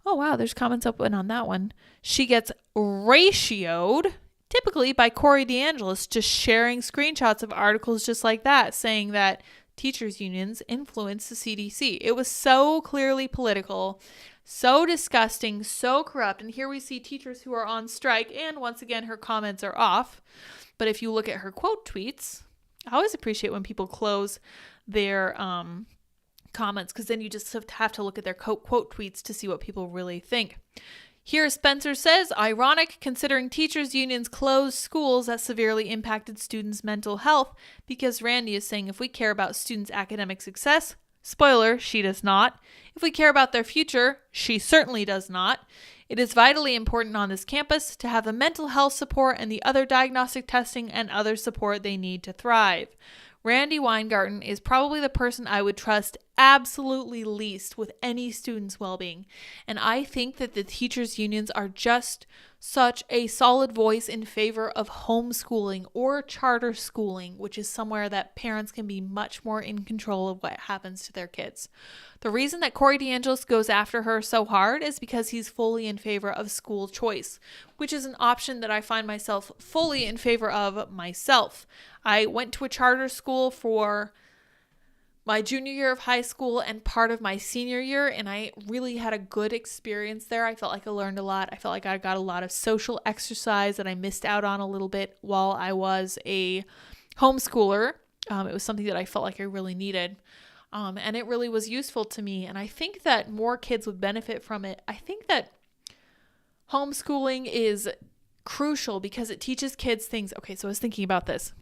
Oh, wow, there's comments open on that one. She gets ratioed, typically by Corey DeAngelis, just sharing screenshots of articles just like that, saying that teachers' unions influence the CDC. It was so clearly political, so disgusting, so corrupt. And here we see teachers who are on strike, and once again, her comments are off. But if you look at her quote tweets, I always appreciate when people close their comments, because then you just have to look at their quote tweets to see what people really think. Here, Spencer says, ironic considering teachers' unions closed schools that severely impacted students' mental health, because Randy is saying if we care about students' academic success, spoiler, she does not. If we care about their future, she certainly does not. It is vitally important on this campus to have the mental health support and the other diagnostic testing and other support they need to thrive. Randy Weingarten is probably the person I would trust absolutely least with any student's well-being. And I think that the teachers' unions are just such a solid voice in favor of homeschooling or charter schooling, which is somewhere that parents can be much more in control of what happens to their kids. The reason that Corey DeAngelis goes after her so hard is because he's fully in favor of school choice, which is an option that I find myself fully in favor of myself. I went to a charter school for my junior year of high school and part of my senior year, and I really had a good experience there. I felt like I learned a lot. I felt like I got a lot of social exercise that I missed out on a little bit while I was a homeschooler. It was something that I felt like I really needed, and it really was useful to me, and I think that more kids would benefit from it. I think that homeschooling is crucial because it teaches kids things. Okay, so I was thinking about this,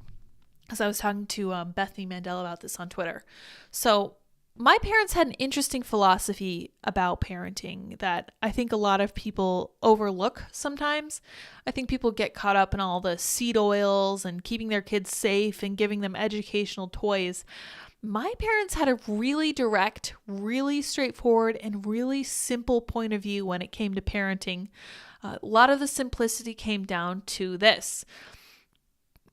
because I was talking to Bethany Mandel about this on Twitter. So my parents had an interesting philosophy about parenting that I think a lot of people overlook sometimes. I think people get caught up in all the seed oils and keeping their kids safe and giving them educational toys. My parents had a really direct, really straightforward, and really simple point of view when it came to parenting. A lot of the simplicity came down to this.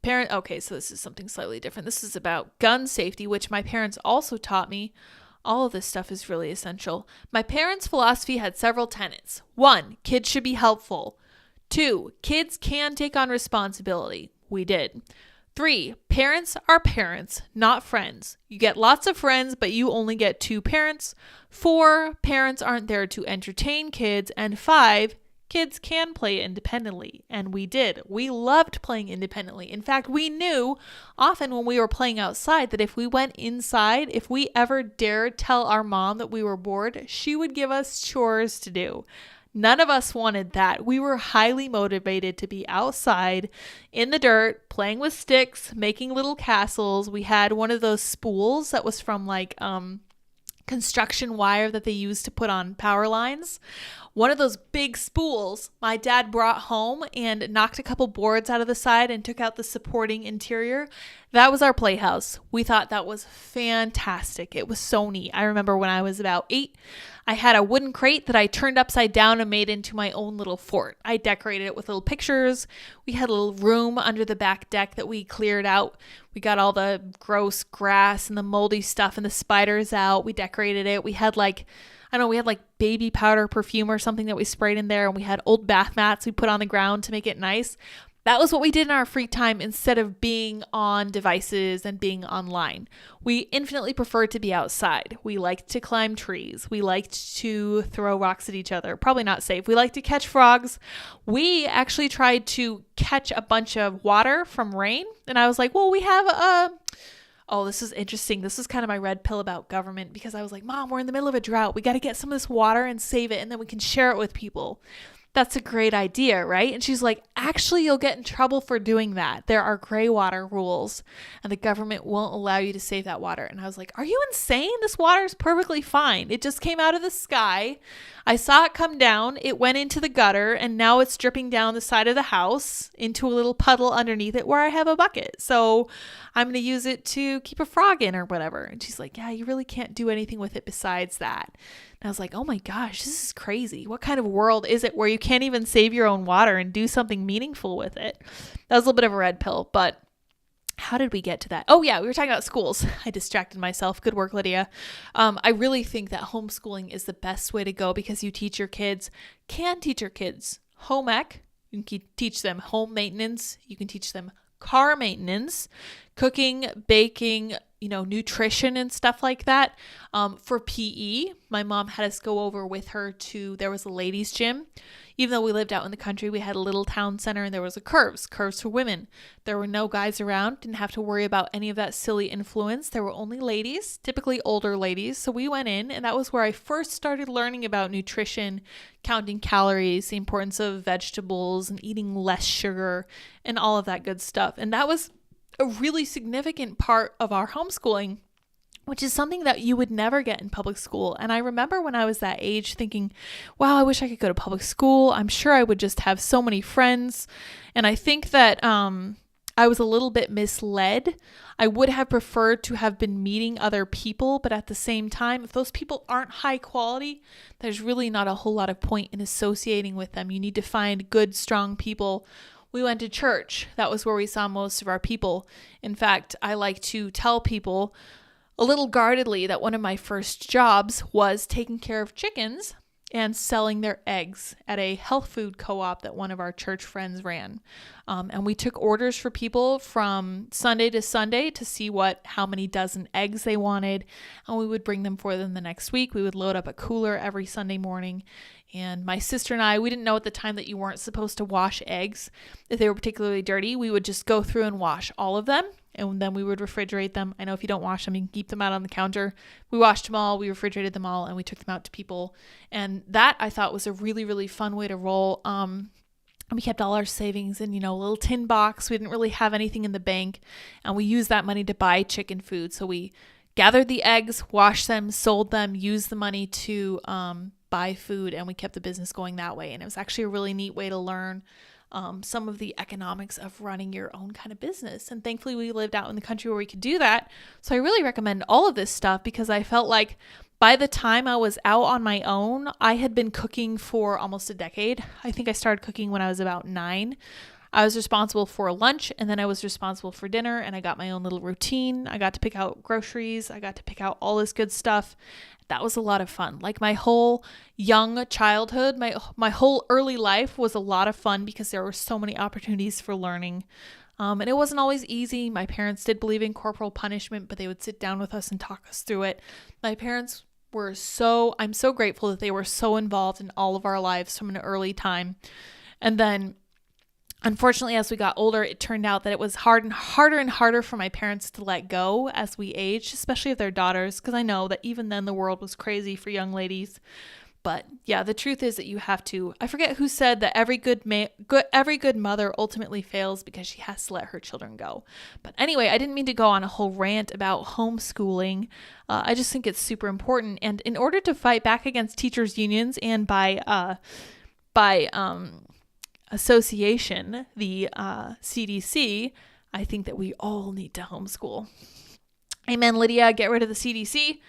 Okay, so this is something slightly different. This is about gun safety, which my parents also taught me. All of this stuff is really essential. My parents' philosophy had several tenets. 1, kids should be helpful. 2, kids can take on responsibility. We did. 3, parents are parents, not friends. You get lots of friends, but you only get 2 parents. 4, parents aren't there to entertain kids. And 5, kids can play independently, and we did. We loved playing independently. In fact, we knew often when we were playing outside that if we went inside, if we ever dared tell our mom that we were bored, she would give us chores to do. None of us wanted that. We were highly motivated to be outside in the dirt, playing with sticks, making little castles. We had one of those spools that was from construction wire that they used to put on power lines. One of those big spools my dad brought home and knocked a couple boards out of the side and took out the supporting interior. That was our playhouse. We thought that was fantastic. It was so neat. I remember when I was about 8, I had a wooden crate that I turned upside down and made into my own little fort. I decorated it with little pictures. We had a little room under the back deck that we cleared out. We got all the gross grass and the moldy stuff and the spiders out. We decorated it. We had baby powder perfume or something that we sprayed in there, and we had old bath mats we put on the ground to make it nice. That was what we did in our free time instead of being on devices and being online. We infinitely preferred to be outside. We liked to climb trees. We liked to throw rocks at each other. Probably not safe. We liked to catch frogs. We actually tried to catch a bunch of water from rain. And I was like, well, we have oh, this is interesting. This is kind of my red pill about government, because I was like, Mom, we're in the middle of a drought. We got to get some of this water and save it, and then we can share it with people. That's a great idea, right? And she's like, actually, you'll get in trouble for doing that. There are gray water rules, and the government won't allow you to save that water. And I was like, are you insane? This water is perfectly fine. It just came out of the sky. I saw it come down. It went into the gutter, and now it's dripping down the side of the house into a little puddle underneath it where I have a bucket. So I'm going to use it to keep a frog in or whatever. And she's like, yeah, you really can't do anything with it besides that. And I was like, oh my gosh, this is crazy. What kind of world is it where you can't even save your own water and do something meaningful with it? That was a little bit of a red pill, but how did we get to that? Oh yeah, we were talking about schools. I distracted myself. Good work, Lydia. I really think that homeschooling is the best way to go, because you can teach your kids home ec. You can teach them home maintenance. You can teach them car maintenance, cooking, baking, nutrition and stuff like that. For PE, my mom had us go over with her there was a ladies' gym. Even though we lived out in the country, we had a little town center and there was a curves for women. There were no guys around, didn't have to worry about any of that silly influence. There were only ladies, typically older ladies. So we went in, and that was where I first started learning about nutrition, counting calories, the importance of vegetables and eating less sugar and all of that good stuff. And that was a really significant part of our homeschooling, which is something that you would never get in public school. And I remember when I was that age thinking, wow, I wish I could go to public school. I'm sure I would just have so many friends. And I think that I was a little bit misled. I would have preferred to have been meeting other people, but at the same time, if those people aren't high quality, there's really not a whole lot of point in associating with them. You need to find good, strong people. We went to church. That was where we saw most of our people. In fact, I like to tell people a little guardedly that one of my first jobs was taking care of chickens and selling their eggs at a health food co-op that one of our church friends ran. And we took orders for people from Sunday to Sunday to see how many dozen eggs they wanted. And we would bring them for them the next week. We would load up a cooler every Sunday morning. And my sister and I, we didn't know at the time that you weren't supposed to wash eggs if they were particularly dirty. We would just go through and wash all of them. And then we would refrigerate them. I know if you don't wash them, you can keep them out on the counter. We washed them all, we refrigerated them all, and we took them out to people. And that I thought was a really, really fun way to roll. We kept all our savings in, a little tin box. We didn't really have anything in the bank. And we used that money to buy chicken food. So we gathered the eggs, washed them, sold them, used the money to buy food, and we kept the business going that way. And it was actually a really neat way to learn some of the economics of running your own kind of business. And thankfully we lived out in the country where we could do that. So I really recommend all of this stuff because I felt like by the time I was out on my own, I had been cooking for almost a decade. I think I started cooking when I was about 9. I was responsible for lunch, and then I was responsible for dinner, and I got my own little routine. I got to pick out groceries. I got to pick out all this good stuff. That was a lot of fun. Like my whole young childhood, my whole early life was a lot of fun because there were so many opportunities for learning. And it wasn't always easy. My parents did believe in corporal punishment, but they would sit down with us and talk us through it. My parents I'm so grateful that they were so involved in all of our lives from an early time. And then unfortunately, as we got older, it turned out that it was harder and harder for my parents to let go as we aged, especially of their daughters, because I know that even then the world was crazy for young ladies. But yeah, the truth is that you have to, I forget who said that every good mother ultimately fails because she has to let her children go. But anyway, I didn't mean to go on a whole rant about homeschooling. I just think it's super important. And in order to fight back against teachers' unions and by association, the CDC, I think that we all need to homeschool. Amen, Lydia. Get rid of the CDC.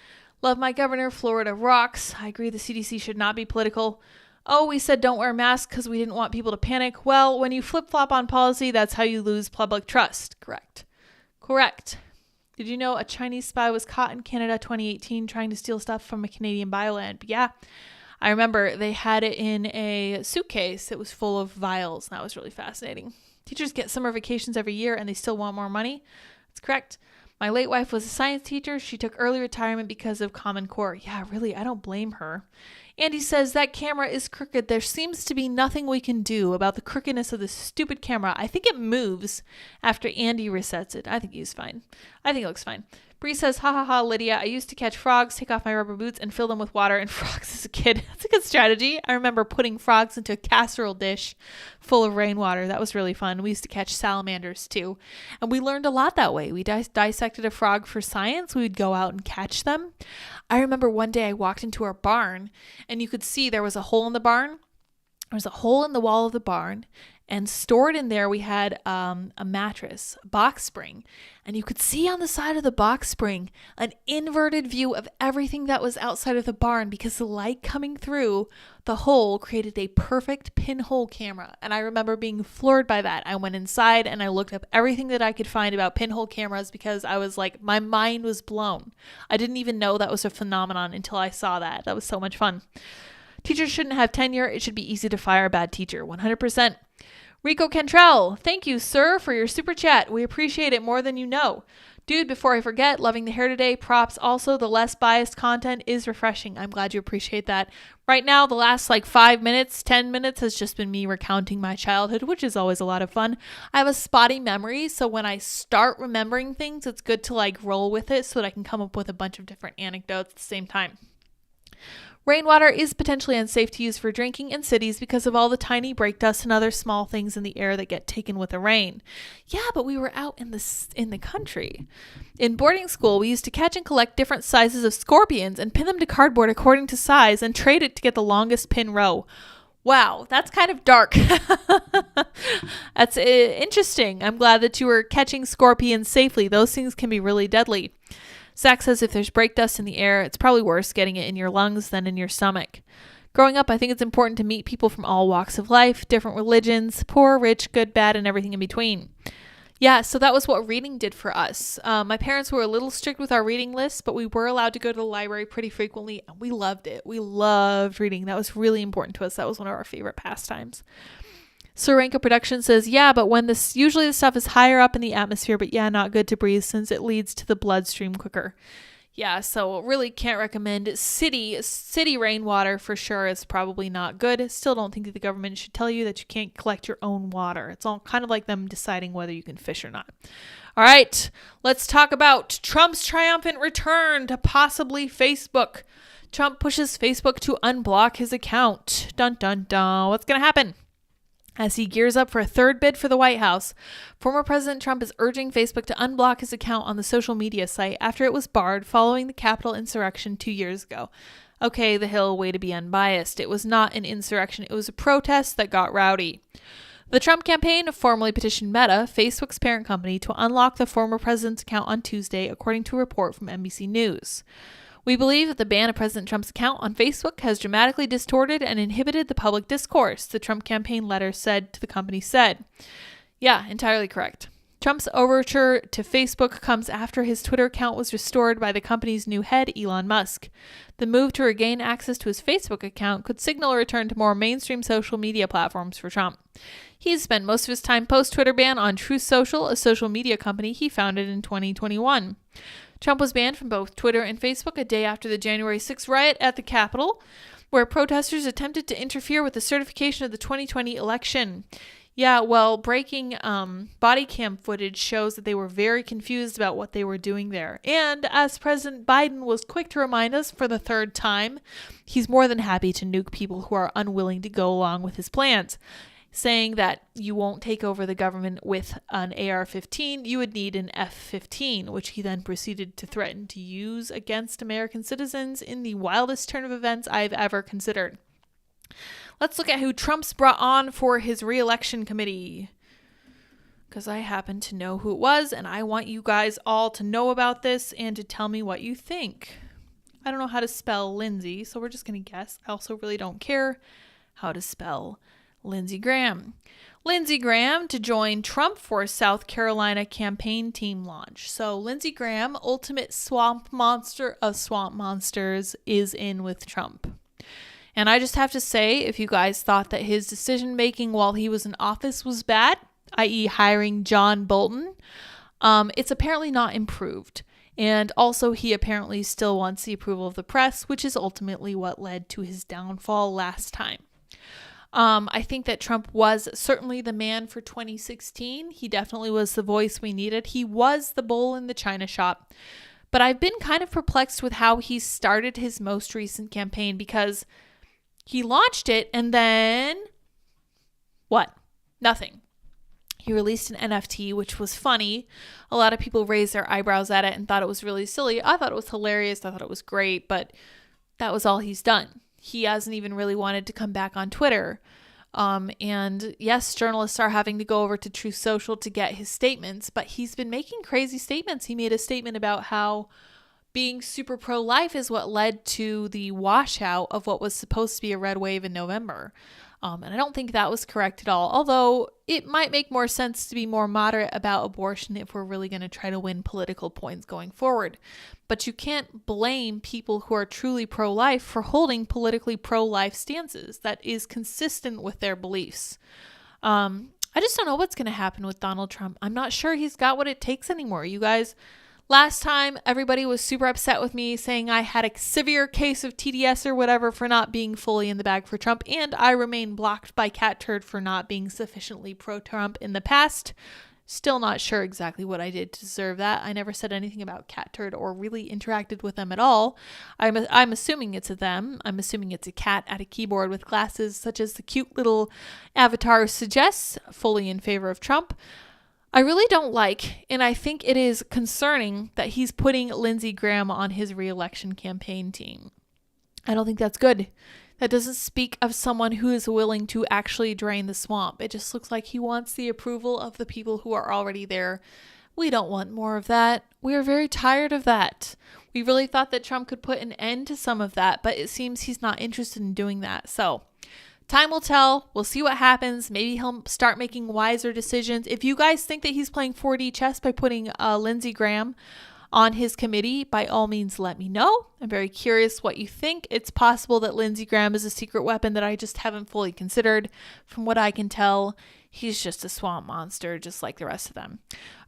Love my governor. Florida rocks. I agree the CDC should not be political. Oh, we said don't wear masks because we didn't want people to panic. Well, when you flip-flop on policy, that's how you lose public trust. Correct. Did you know a Chinese spy was caught in Canada 2018 trying to steal stuff from a Canadian bioland? But yeah. I remember they had it in a suitcase that was full of vials. And that was really fascinating. Teachers get summer vacations every year and they still want more money. That's correct. My late wife was a science teacher. She took early retirement because of Common Core. Yeah, really, I don't blame her. Andy says that camera is crooked. There seems to be nothing we can do about the crookedness of this stupid camera. I think it moves after Andy resets it. I think he's fine. I think it looks fine. Bree says, ha ha ha, Lydia, I used to catch frogs, take off my rubber boots, and fill them with water and frogs as a kid. That's a good strategy. I remember putting frogs into a casserole dish full of rainwater. That was really fun. We used to catch salamanders too. And we learned a lot that way. We dissected a frog for science. We would go out and catch them. I remember one day I walked into our barn, and you could see there was a hole in the barn. There was a hole in the wall of the barn. And stored in there, we had a mattress, a box spring. And you could see on the side of the box spring an inverted view of everything that was outside of the barn because the light coming through the hole created a perfect pinhole camera. And I remember being floored by that. I went inside and I looked up everything that I could find about pinhole cameras because I was like, my mind was blown. I didn't even know that was a phenomenon until I saw that. That was so much fun. Teachers shouldn't have tenure. It should be easy to fire a bad teacher. 100%. Rico Cantrell, thank you, sir, for your super chat. We appreciate it more than you know. Dude, before I forget, loving the hair today. Props. Also, the less biased content is refreshing. I'm glad you appreciate that. Right now, the last 5 minutes, 10 minutes has just been me recounting my childhood, which is always a lot of fun. I have a spotty memory, so when I start remembering things, it's good to roll with it so that I can come up with a bunch of different anecdotes at the same time. Rainwater is potentially unsafe to use for drinking in cities because of all the tiny brake dust and other small things in the air that get taken with the rain. Yeah, but we were out in the country. In boarding school, we used to catch and collect different sizes of scorpions and pin them to cardboard according to size and trade it to get the longest pin row. Wow, that's kind of dark. That's interesting. I'm glad that you were catching scorpions safely. Those things can be really deadly. Zach says if there's brake dust in the air, it's probably worse getting it in your lungs than in your stomach. Growing up, I think it's important to meet people from all walks of life, different religions, poor, rich, good, bad, and everything in between. Yeah, so that was what reading did for us. My parents were a little strict with our reading list, but we were allowed to go to the library pretty frequently, and we loved it. We loved reading. That was really important to us. That was one of our favorite pastimes. Sorenka Production says, yeah, but usually the stuff is higher up in the atmosphere, but yeah, not good to breathe since it leads to the bloodstream quicker. Yeah, so really can't recommend city rainwater for sure. Is probably not good. Still don't think that the government should tell you that you can't collect your own water. It's all kind of like them deciding whether you can fish or not. All right, let's talk about Trump's triumphant return to possibly Facebook. Trump pushes Facebook to unblock his account. Dun, dun, dun. What's going to happen? As he gears up for a third bid for the White House, former President Trump is urging Facebook to unblock his account on the social media site after it was barred following the Capitol insurrection 2 years ago. Okay, The Hill, way to be unbiased. It was not an insurrection. It was a protest that got rowdy. The Trump campaign formally petitioned Meta, Facebook's parent company, to unlock the former president's account on Tuesday, according to a report from NBC News. We believe that the ban of President Trump's account on Facebook has dramatically distorted and inhibited the public discourse, the Trump campaign letter said to the company said. Yeah, entirely correct. Trump's overture to Facebook comes after his Twitter account was restored by the company's new head, Elon Musk. The move to regain access to his Facebook account could signal a return to more mainstream social media platforms for Trump. He's spent most of his time post-Twitter ban on Truth Social, a social media company he founded in 2021. Trump was banned from both Twitter and Facebook a day after the January 6th riot at the Capitol, where protesters attempted to interfere with the certification of the 2020 election. Yeah, well, breaking body cam footage shows that they were very confused about what they were doing there. And as President Biden was quick to remind us for the third time, he's more than happy to nuke people who are unwilling to go along with his plans, saying that you won't take over the government with an AR-15, you would need an F-15, which he then proceeded to threaten to use against American citizens in the wildest turn of events I've ever considered. Let's look at who Trump's brought on for his re-election committee, because I happen to know who it was, and I want you guys all to know about this and to tell me what you think. I don't know how to spell Lindsay, so we're just going to guess. I also really don't care how to spell Lindsey Graham. Lindsey Graham to join Trump for South Carolina campaign team launch. So Lindsey Graham, ultimate swamp monster of swamp monsters, is in with Trump. And I just have to say, if you guys thought that his decision making while he was in office was bad, i.e. hiring John Bolton, it's apparently not improved. And also he apparently still wants the approval of the press, which is ultimately what led to his downfall last time. I think that Trump was certainly the man for 2016. He definitely was the voice we needed. He was the bull in the china shop. But I've been kind of perplexed with how he started his most recent campaign, because he launched it and then what? Nothing. He released an NFT, which was funny. A lot of people raised their eyebrows at it and thought it was really silly. I thought it was hilarious. I thought it was great, but that was all he's done. He hasn't even really wanted to come back on Twitter. And yes, journalists are having to go over to Truth Social to get his statements, but he's been making crazy statements. He made a statement about how being super pro-life is what led to the washout of what was supposed to be a red wave in November. And I don't think that was correct at all, although it might make more sense to be more moderate about abortion if we're really going to try to win political points going forward. But you can't blame people who are truly pro-life for holding politically pro-life stances that is consistent with their beliefs. I just don't know what's going to happen with Donald Trump. I'm not sure he's got what it takes anymore. You guys, Last time, everybody was super upset with me saying I had a severe case of TDS or whatever for not being fully in the bag for Trump, and I remain blocked by Cat Turd for not being sufficiently pro-Trump in the past. Still not sure exactly what I did to deserve that. I never said anything about Cat Turd or really interacted with them at all. I'm assuming it's a them. I'm assuming it's a cat at a keyboard with glasses, such as the cute little avatar suggests, fully in favor of Trump. I really don't like, and I think it is concerning that he's putting Lindsey Graham on his re-election campaign team. I don't think that's good. That doesn't speak of someone who is willing to actually drain the swamp. It just looks like he wants the approval of the people who are already there. We don't want more of that. We are very tired of that. We really thought that Trump could put an end to some of that, but it seems he's not interested in doing that. So time will tell. We'll see what happens. Maybe he'll start making wiser decisions. If you guys think that he's playing 4D chess by putting Lindsey Graham on his committee, by all means, let me know. I'm very curious what you think. It's possible that Lindsey Graham is a secret weapon that I just haven't fully considered. From what I can tell, he's just a swamp monster, just like the rest of them.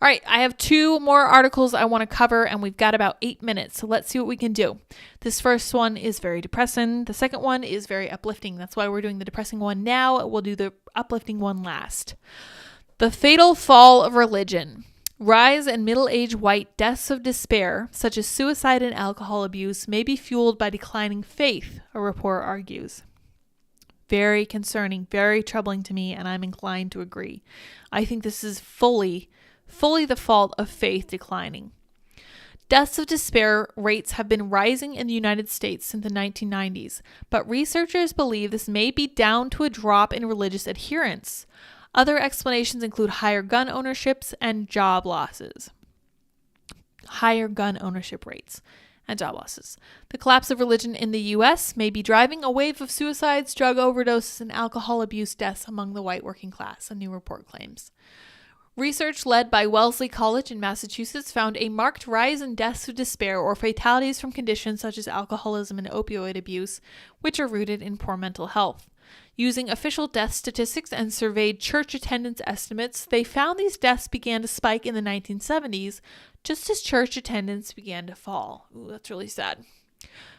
All right, I have 2 more articles I want to cover, and we've got about 8 minutes, so let's see what we can do. This first one is very depressing. The second one is very uplifting. That's why we're doing the depressing one now. We'll do the uplifting one last. The fatal fall of religion. Rise in middle-aged white deaths of despair, such as suicide and alcohol abuse, may be fueled by declining faith, a report argues. Very concerning, very troubling to me, and I'm inclined to agree. I think this is fully the fault of faith declining. Deaths of despair rates have been rising in the United States since the 1990s, but researchers believe this may be down to a drop in religious adherence. Other explanations include higher gun ownerships and job losses. Higher gun ownership rates and job losses. The collapse of religion in the U.S. may be driving a wave of suicides, drug overdoses, and alcohol abuse deaths among the white working class, a new report claims. Research led by Wellesley College in Massachusetts found a marked rise in deaths of despair or fatalities from conditions such as alcoholism and opioid abuse, which are rooted in poor mental health. Using official death statistics and surveyed church attendance estimates, they found these deaths began to spike in the 1970s, just as church attendance began to fall. Ooh, that's really sad.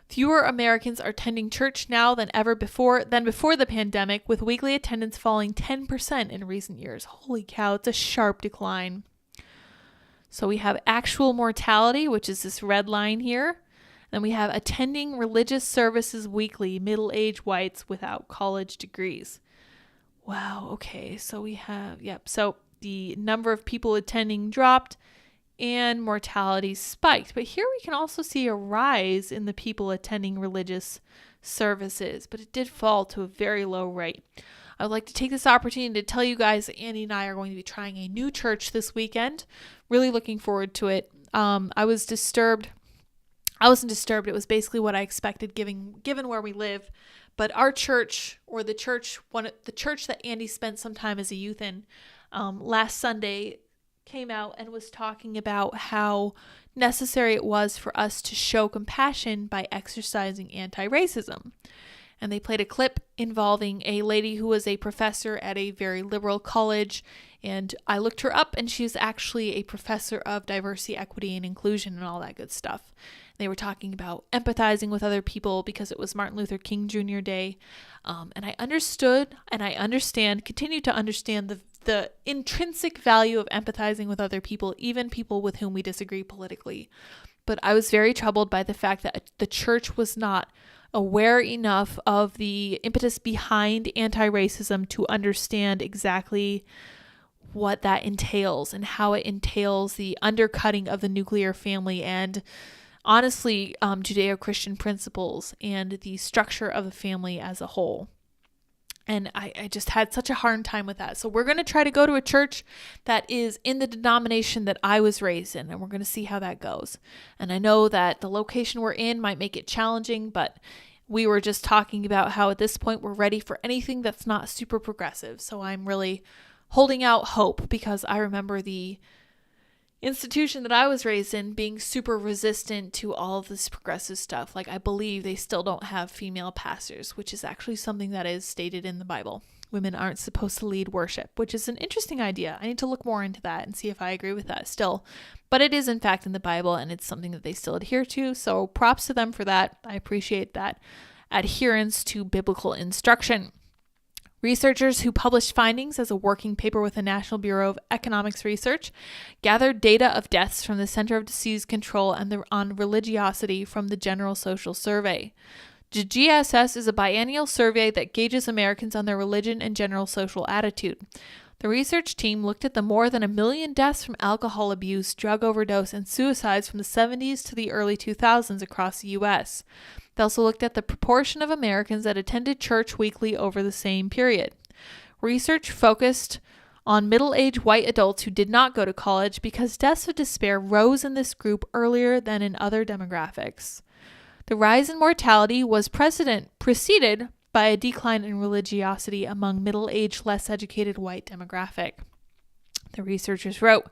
Fewer Americans are attending church now than before the pandemic, with weekly attendance falling 10% in recent years. Holy cow, it's a sharp decline. So we have actual mortality, which is this red line here. Then we have attending religious services weekly, middle-aged whites without college degrees. Wow, okay, so we have, so the number of people attending dropped and mortality spiked. But here we can also see a rise in the people attending religious services, but it did fall to a very low rate. I would like to take this opportunity to tell you guys that Andy and I are going to be trying a new church this weekend. Really looking forward to it. I wasn't disturbed. It was basically what I expected given where we live. But our church, or the church that Andy spent some time as a youth in, last Sunday came out and was talking about how necessary it was for us to show compassion by exercising anti-racism. And they played a clip involving a lady who was a professor at a very liberal college. And I looked her up, and she's actually a professor of diversity, equity, and inclusion and all that good stuff. They were talking about empathizing with other people because it was Martin Luther King Jr. Day. And I understood, and I continue to understand the intrinsic value of empathizing with other people, even people with whom we disagree politically. But I was very troubled by the fact that the church was not aware enough of the impetus behind anti-racism to understand exactly what that entails and how it entails the undercutting of the nuclear family and honestly Judeo-Christian principles and the structure of the family as a whole. And I just had such a hard time with that. So we're going to try to go to a church that is in the denomination that I was raised in, and we're going to see how that goes. And I know that the location we're in might make it challenging, but we were just talking about how at this point we're ready for anything that's not super progressive. So I'm really holding out hope because I remember the institution that I was raised in being super resistant to all of this progressive stuff. Like, I believe they still don't have female pastors, which is actually something that is stated in the Bible. Women aren't supposed to lead worship, which is an interesting idea. I need to look more into that and see if I agree with that still. But it is in fact in the Bible, and it's something that they still adhere to. So props to them for that. I appreciate that adherence to biblical instruction. Researchers who published findings as a working paper with the National Bureau of Economics Research gathered data of deaths from the Center of Disease Control and on religiosity from the General Social Survey. The GSS is a biennial survey that gauges Americans on their religion and general social attitude. The research team looked at the more than 1 million deaths from alcohol abuse, drug overdose, and suicides from the 70s to the early 2000s across the U.S. They also looked at the proportion of Americans that attended church weekly over the same period. Research focused on middle-aged white adults who did not go to college because deaths of despair rose in this group earlier than in other demographics. The rise in mortality was preceded by a decline in religiosity among middle-aged, less educated white demographic. The researchers wrote,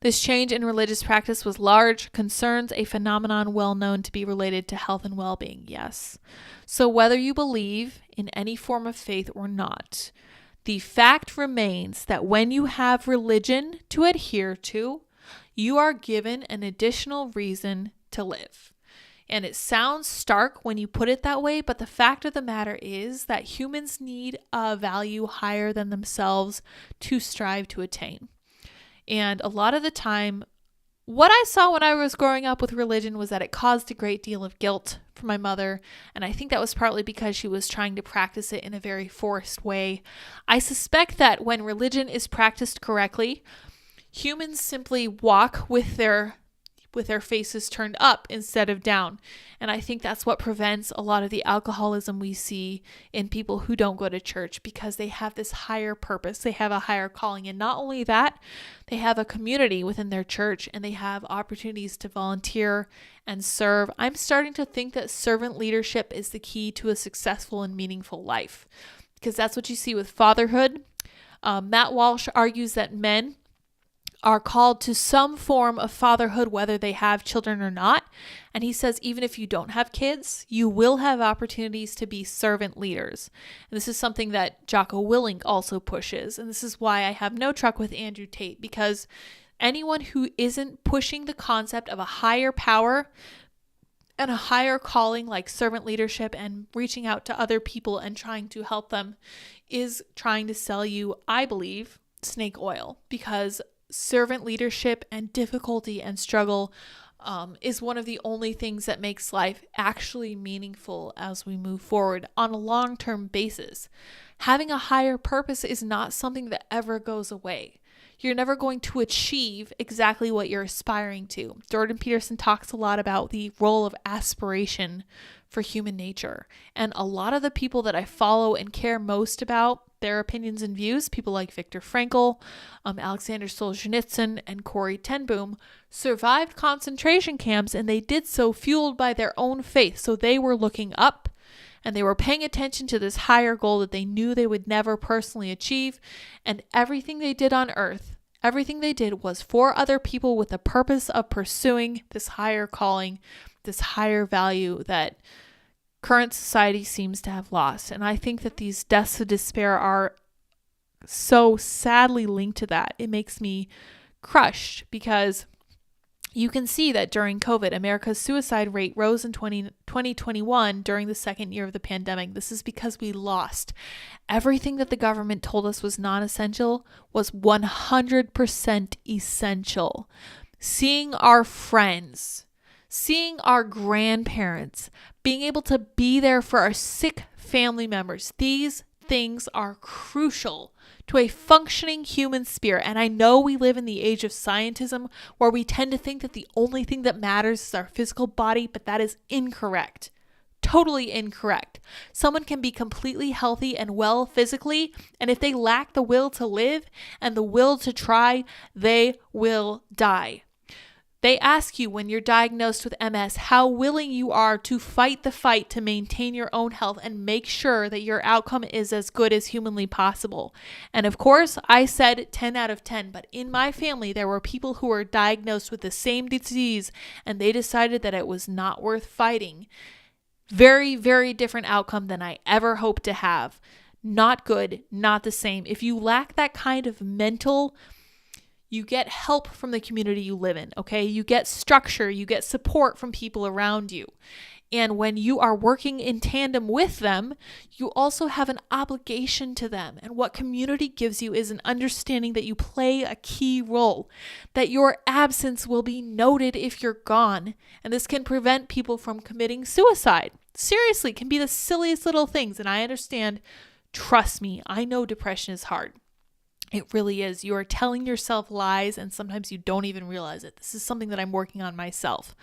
this change in religious practice was large, concerns a phenomenon well known to be related to health and well-being, yes. So whether you believe in any form of faith or not, the fact remains that when you have religion to adhere to, you are given an additional reason to live. And it sounds stark when you put it that way, but the fact of the matter is that humans need a value higher than themselves to strive to attain. And a lot of the time, what I saw when I was growing up with religion was that it caused a great deal of guilt for my mother. And I think that was partly because she was trying to practice it in a very forced way. I suspect that when religion is practiced correctly, humans simply walk with their faces turned up instead of down. And I think that's what prevents a lot of the alcoholism we see in people who don't go to church, because they have this higher purpose. They have a higher calling. And not only that, they have a community within their church and they have opportunities to volunteer and serve. I'm starting to think that servant leadership is the key to a successful and meaningful life, because that's what you see with fatherhood. Matt Walsh argues that men are called to some form of fatherhood, whether they have children or not. And he says, even if you don't have kids, you will have opportunities to be servant leaders. And this is something that Jocko Willink also pushes. And this is why I have no truck with Andrew Tate, because anyone who isn't pushing the concept of a higher power and a higher calling like servant leadership and reaching out to other people and trying to help them is trying to sell you, I believe, snake oil, because servant leadership and difficulty and struggle is one of the only things that makes life actually meaningful as we move forward on a long-term basis. Having a higher purpose is not something that ever goes away. You're never going to achieve exactly what you're aspiring to. Jordan Peterson talks a lot about the role of aspiration for human nature. And a lot of the people that I follow and care most about their opinions and views, people like Viktor Frankl, Alexander Solzhenitsyn, and Corrie ten Boom, survived concentration camps, and they did so fueled by their own faith. So they were looking up, and they were paying attention to this higher goal that they knew they would never personally achieve. And everything they did on earth, everything they did was for other people with the purpose of pursuing this higher calling, this higher value that current society seems to have lost. And I think that these deaths of despair are so sadly linked to that. It makes me crushed, because you can see that during COVID, America's suicide rate rose in 2021 during the second year of the pandemic. This is because we lost. Everything that the government told us was non-essential was 100% essential. Seeing our friends, seeing our grandparents, being able to be there for our sick family members, these things are crucial to a functioning human spirit. And I know we live in the age of scientism where we tend to think that the only thing that matters is our physical body, but that is incorrect. Totally incorrect. Someone can be completely healthy and well physically, and if they lack the will to live and the will to try, they will die. They ask you when you're diagnosed with MS how willing you are to fight the fight to maintain your own health and make sure that your outcome is as good as humanly possible. And of course, I said 10 out of 10, but in my family, there were people who were diagnosed with the same disease and they decided that it was not worth fighting. Very, very different outcome than I ever hoped to have. Not good, not the same. If you lack that kind of mental, you get help from the community you live in, okay? You get structure, you get support from people around you. And when you are working in tandem with them, you also have an obligation to them. And what community gives you is an understanding that you play a key role, that your absence will be noted if you're gone. And this can prevent people from committing suicide. Seriously, it can be the silliest little things. And I understand, trust me, I know depression is hard. It really is. You are telling yourself lies, and sometimes you don't even realize it. This is something that I'm working on myself.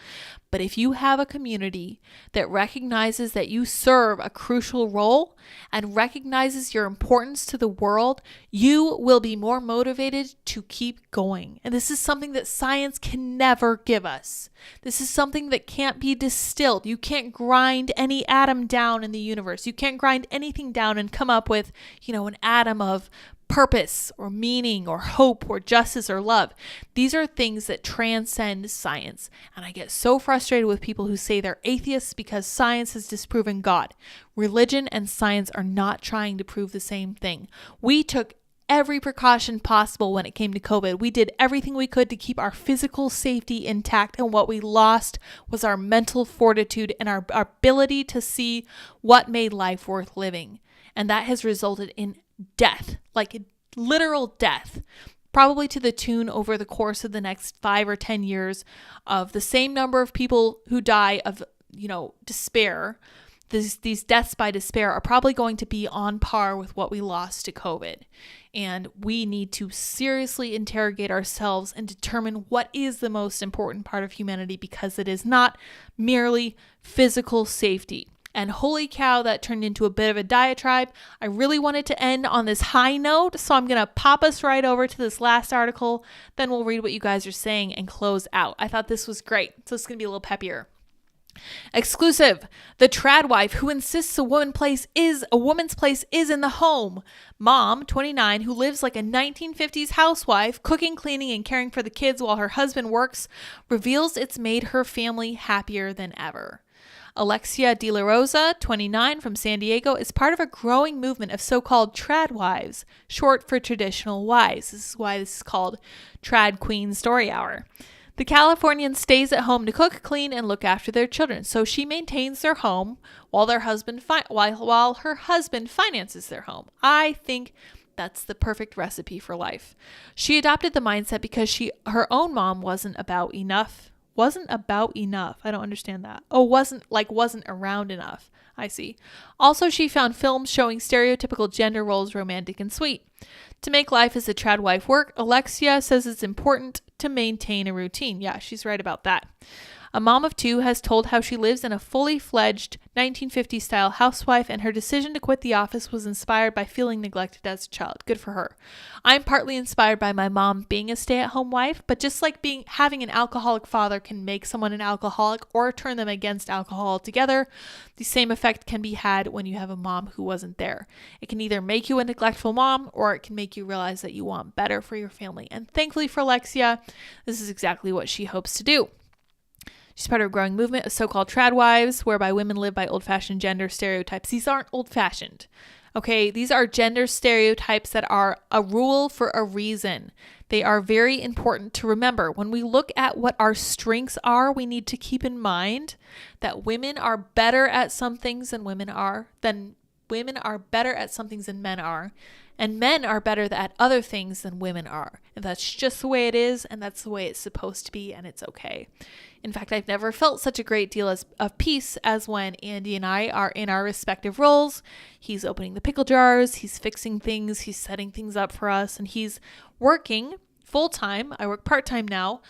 But if you have a community that recognizes that you serve a crucial role and recognizes your importance to the world, you will be more motivated to keep going. And this is something that science can never give us. This is something that can't be distilled. You can't grind any atom down in the universe. You can't grind anything down and come up with, an atom of purpose or meaning or hope or justice or love. These are things that transcend science. And I get so frustrated with people who say they're atheists because science has disproven God. Religion and science are not trying to prove the same thing. We took every precaution possible when it came to COVID. We did everything we could to keep our physical safety intact, and what we lost was our mental fortitude and our ability to see what made life worth living. And that has resulted in death, like literal death, probably to the tune over the course of the next 5 or 10 years of the same number of people who die of, despair. These deaths by despair are probably going to be on par with what we lost to COVID. And we need to seriously interrogate ourselves and determine what is the most important part of humanity, because it is not merely physical safety. And holy cow, that turned into a bit of a diatribe. I really wanted to end on this high note, so I'm going to pop us right over to this last article. Then we'll read what you guys are saying and close out. I thought this was great, so it's going to be a little peppier. Exclusive. The trad wife who insists a woman's place is in the home. Mom, 29, who lives like a 1950s housewife, cooking, cleaning, and caring for the kids while her husband works, reveals it's made her family happier than ever. Alexia De La Rosa, 29, from San Diego, is part of a growing movement of so-called trad wives, short for traditional wives. This is why this is called Trad Queen Story Hour. The Californian stays at home to cook, clean, and look after their children, so she maintains their home while her husband finances their home. I think that's the perfect recipe for life. She adopted the mindset because her own mom wasn't about enough. I don't understand that. Wasn't around enough. I see. Also, she found films showing stereotypical gender roles romantic and sweet. To make life as a trad wife work, Alexia says it's important to maintain a routine. Yeah, she's right about that. A mom of two has told how she lives in a fully fledged 1950s-style housewife, and her decision to quit the office was inspired by feeling neglected as a child. Good for her. I'm partly inspired by my mom being a stay-at-home wife, but just like having an alcoholic father can make someone an alcoholic or turn them against alcohol altogether, the same effect can be had when you have a mom who wasn't there. It can either make you a neglectful mom, or it can make you realize that you want better for your family. And thankfully for Alexia, this is exactly what she hopes to do. She's part of a growing movement of so-called trad wives, whereby women live by old-fashioned gender stereotypes. These aren't old-fashioned, okay? These are gender stereotypes that are a rule for a reason. They are very important to remember. When we look at what our strengths are, we need to keep in mind that women are better at some things than women are better at some things than men are. And men are better at other things than women are. And that's just the way it is, and that's the way it's supposed to be, and it's okay. In fact, I've never felt such a great deal of peace as when Andy and I are in our respective roles. He's opening the pickle jars, he's fixing things, he's setting things up for us, and he's working full-time. I work part-time now,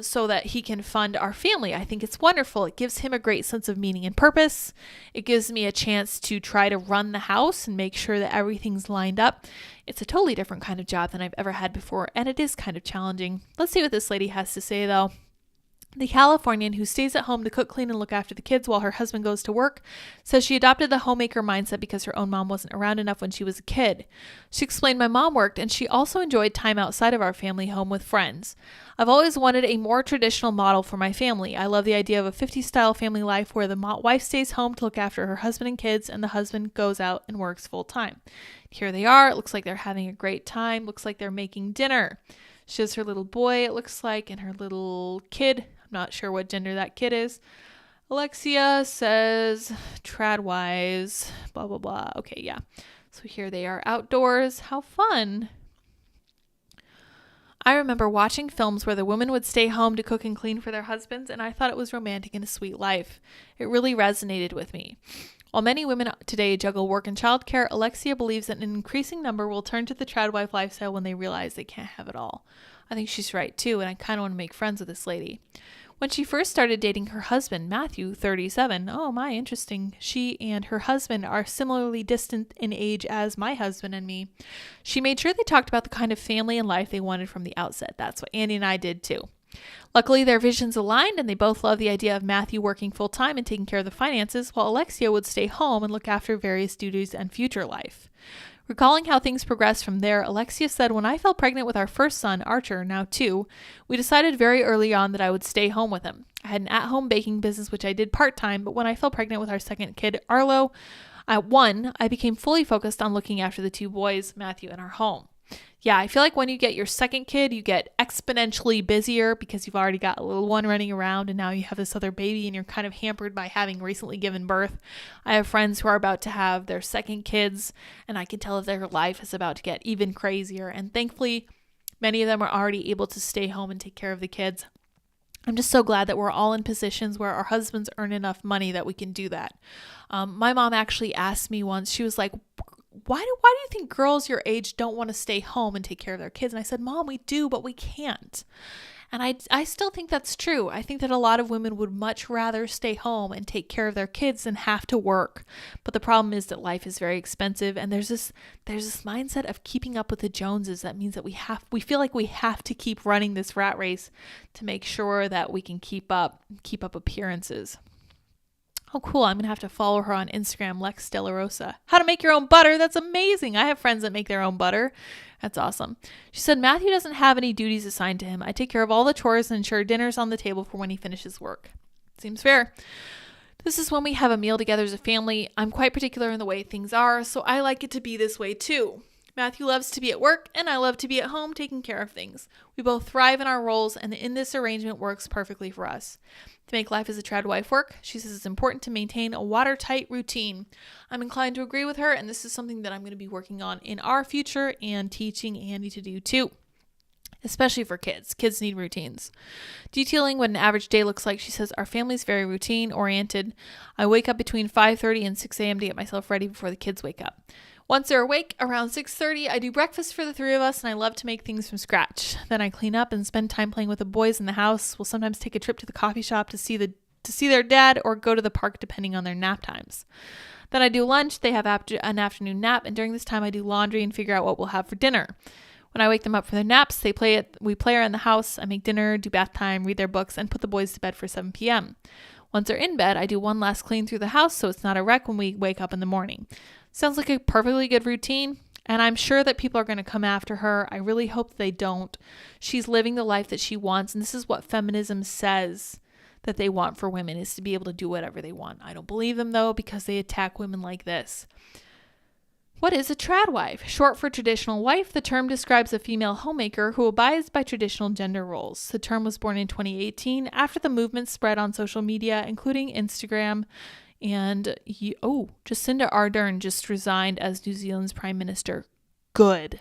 so that he can fund our family. I think it's wonderful. It gives him a great sense of meaning and purpose. It gives me a chance to try to run the house and make sure that everything's lined up. It's a totally different kind of job than I've ever had before, and it is kind of challenging. Let's see what this lady has to say, though. The Californian, who stays at home to cook, clean, and look after the kids while her husband goes to work, says she adopted the homemaker mindset because her own mom wasn't around enough when she was a kid. She explained my mom worked, and she also enjoyed time outside of our family home with friends. I've always wanted a more traditional model for my family. I love the idea of a 50s-style family life where the wife stays home to look after her husband and kids, and the husband goes out and works full-time. Here they are. It looks like they're having a great time. Looks like they're making dinner. She has her little boy, it looks like, and her little kid. Not sure what gender that kid is. Alexia says tradwise, blah, blah, blah. Okay, yeah. So here they are outdoors. How fun. I remember watching films where the women would stay home to cook and clean for their husbands, and I thought it was romantic and a sweet life. It really resonated with me. While many women today juggle work and childcare, Alexia believes that an increasing number will turn to the tradwife lifestyle when they realize they can't have it all. I think she's right too, and I kind of want to make friends with this lady. When she first started dating her husband, Matthew, 37, oh my, interesting, she and her husband are similarly distant in age as my husband and me. She made sure they talked about the kind of family and life they wanted from the outset. That's what Andy and I did too. Luckily, their visions aligned, and they both love the idea of Matthew working full-time and taking care of the finances, while Alexia would stay home and look after various duties and future life. Recalling how things progressed from there, Alexia said, when I fell pregnant with our first son, Archer, now 2, we decided very early on that I would stay home with him. I had an at-home baking business, which I did part-time, but when I fell pregnant with our second kid, Arlo, at 1, I became fully focused on looking after the 2 boys, Matthew and our home. Yeah, I feel like when you get your second kid, you get exponentially busier because you've already got a little one running around and now you have this other baby and you're kind of hampered by having recently given birth. I have friends who are about to have their second kids, and I can tell that their life is about to get even crazier. And thankfully, many of them are already able to stay home and take care of the kids. I'm just so glad that we're all in positions where our husbands earn enough money that we can do that. My mom actually asked me once, she was like, why do you think girls your age don't want to stay home and take care of their kids? And I said, Mom, we do, but we can't. And I still think that's true. I think that a lot of women would much rather stay home and take care of their kids than have to work. But the problem is that life is very expensive, and there's this mindset of keeping up with the Joneses. That means that we feel like we have to keep running this rat race to make sure that we can keep up appearances. Oh, cool. I'm going to have to follow her on Instagram, Lex De La Rosa. How to make your own butter. That's amazing. I have friends that make their own butter. That's awesome. She said, Matthew doesn't have any duties assigned to him. I take care of all the chores and ensure dinner's on the table for when he finishes work. Seems fair. This is when we have a meal together as a family. I'm quite particular in the way things are, so I like it to be this way too. Matthew loves to be at work, and I love to be at home taking care of things. We both thrive in our roles, and in this arrangement works perfectly for us. To make life as a trad wife work, she says it's important to maintain a watertight routine. I'm inclined to agree with her, and this is something that I'm going to be working on in our future and teaching Andy to do too. Especially for kids. Kids need routines. Detailing what an average day looks like, she says, our family's very routine-oriented. I wake up between 5:30 and 6 a.m. to get myself ready before the kids wake up. Once they're awake, around 6:30, I do breakfast for the 3 of us, and I love to make things from scratch. Then I clean up and spend time playing with the boys in the house. We'll sometimes take a trip to the coffee shop to see their dad or go to the park depending on their nap times. Then I do lunch. They have an afternoon nap, and during this time I do laundry and figure out what we'll have for dinner. When I wake them up for their naps, we play around the house. I make dinner, do bath time, read their books, and put the boys to bed for 7 p.m. Once they're in bed, I do one last clean through the house so it's not a wreck when we wake up in the morning. Sounds like a perfectly good routine, and I'm sure that people are going to come after her. I really hope they don't. She's living the life that she wants, and this is what feminism says that they want for women, is to be able to do whatever they want. I don't believe them, though, because they attack women like this. What is a trad wife? Short for traditional wife, the term describes a female homemaker who abides by traditional gender roles. The term was born in 2018 after the movement spread on social media, including Instagram. And Jacinda Ardern just resigned as New Zealand's prime minister. Good.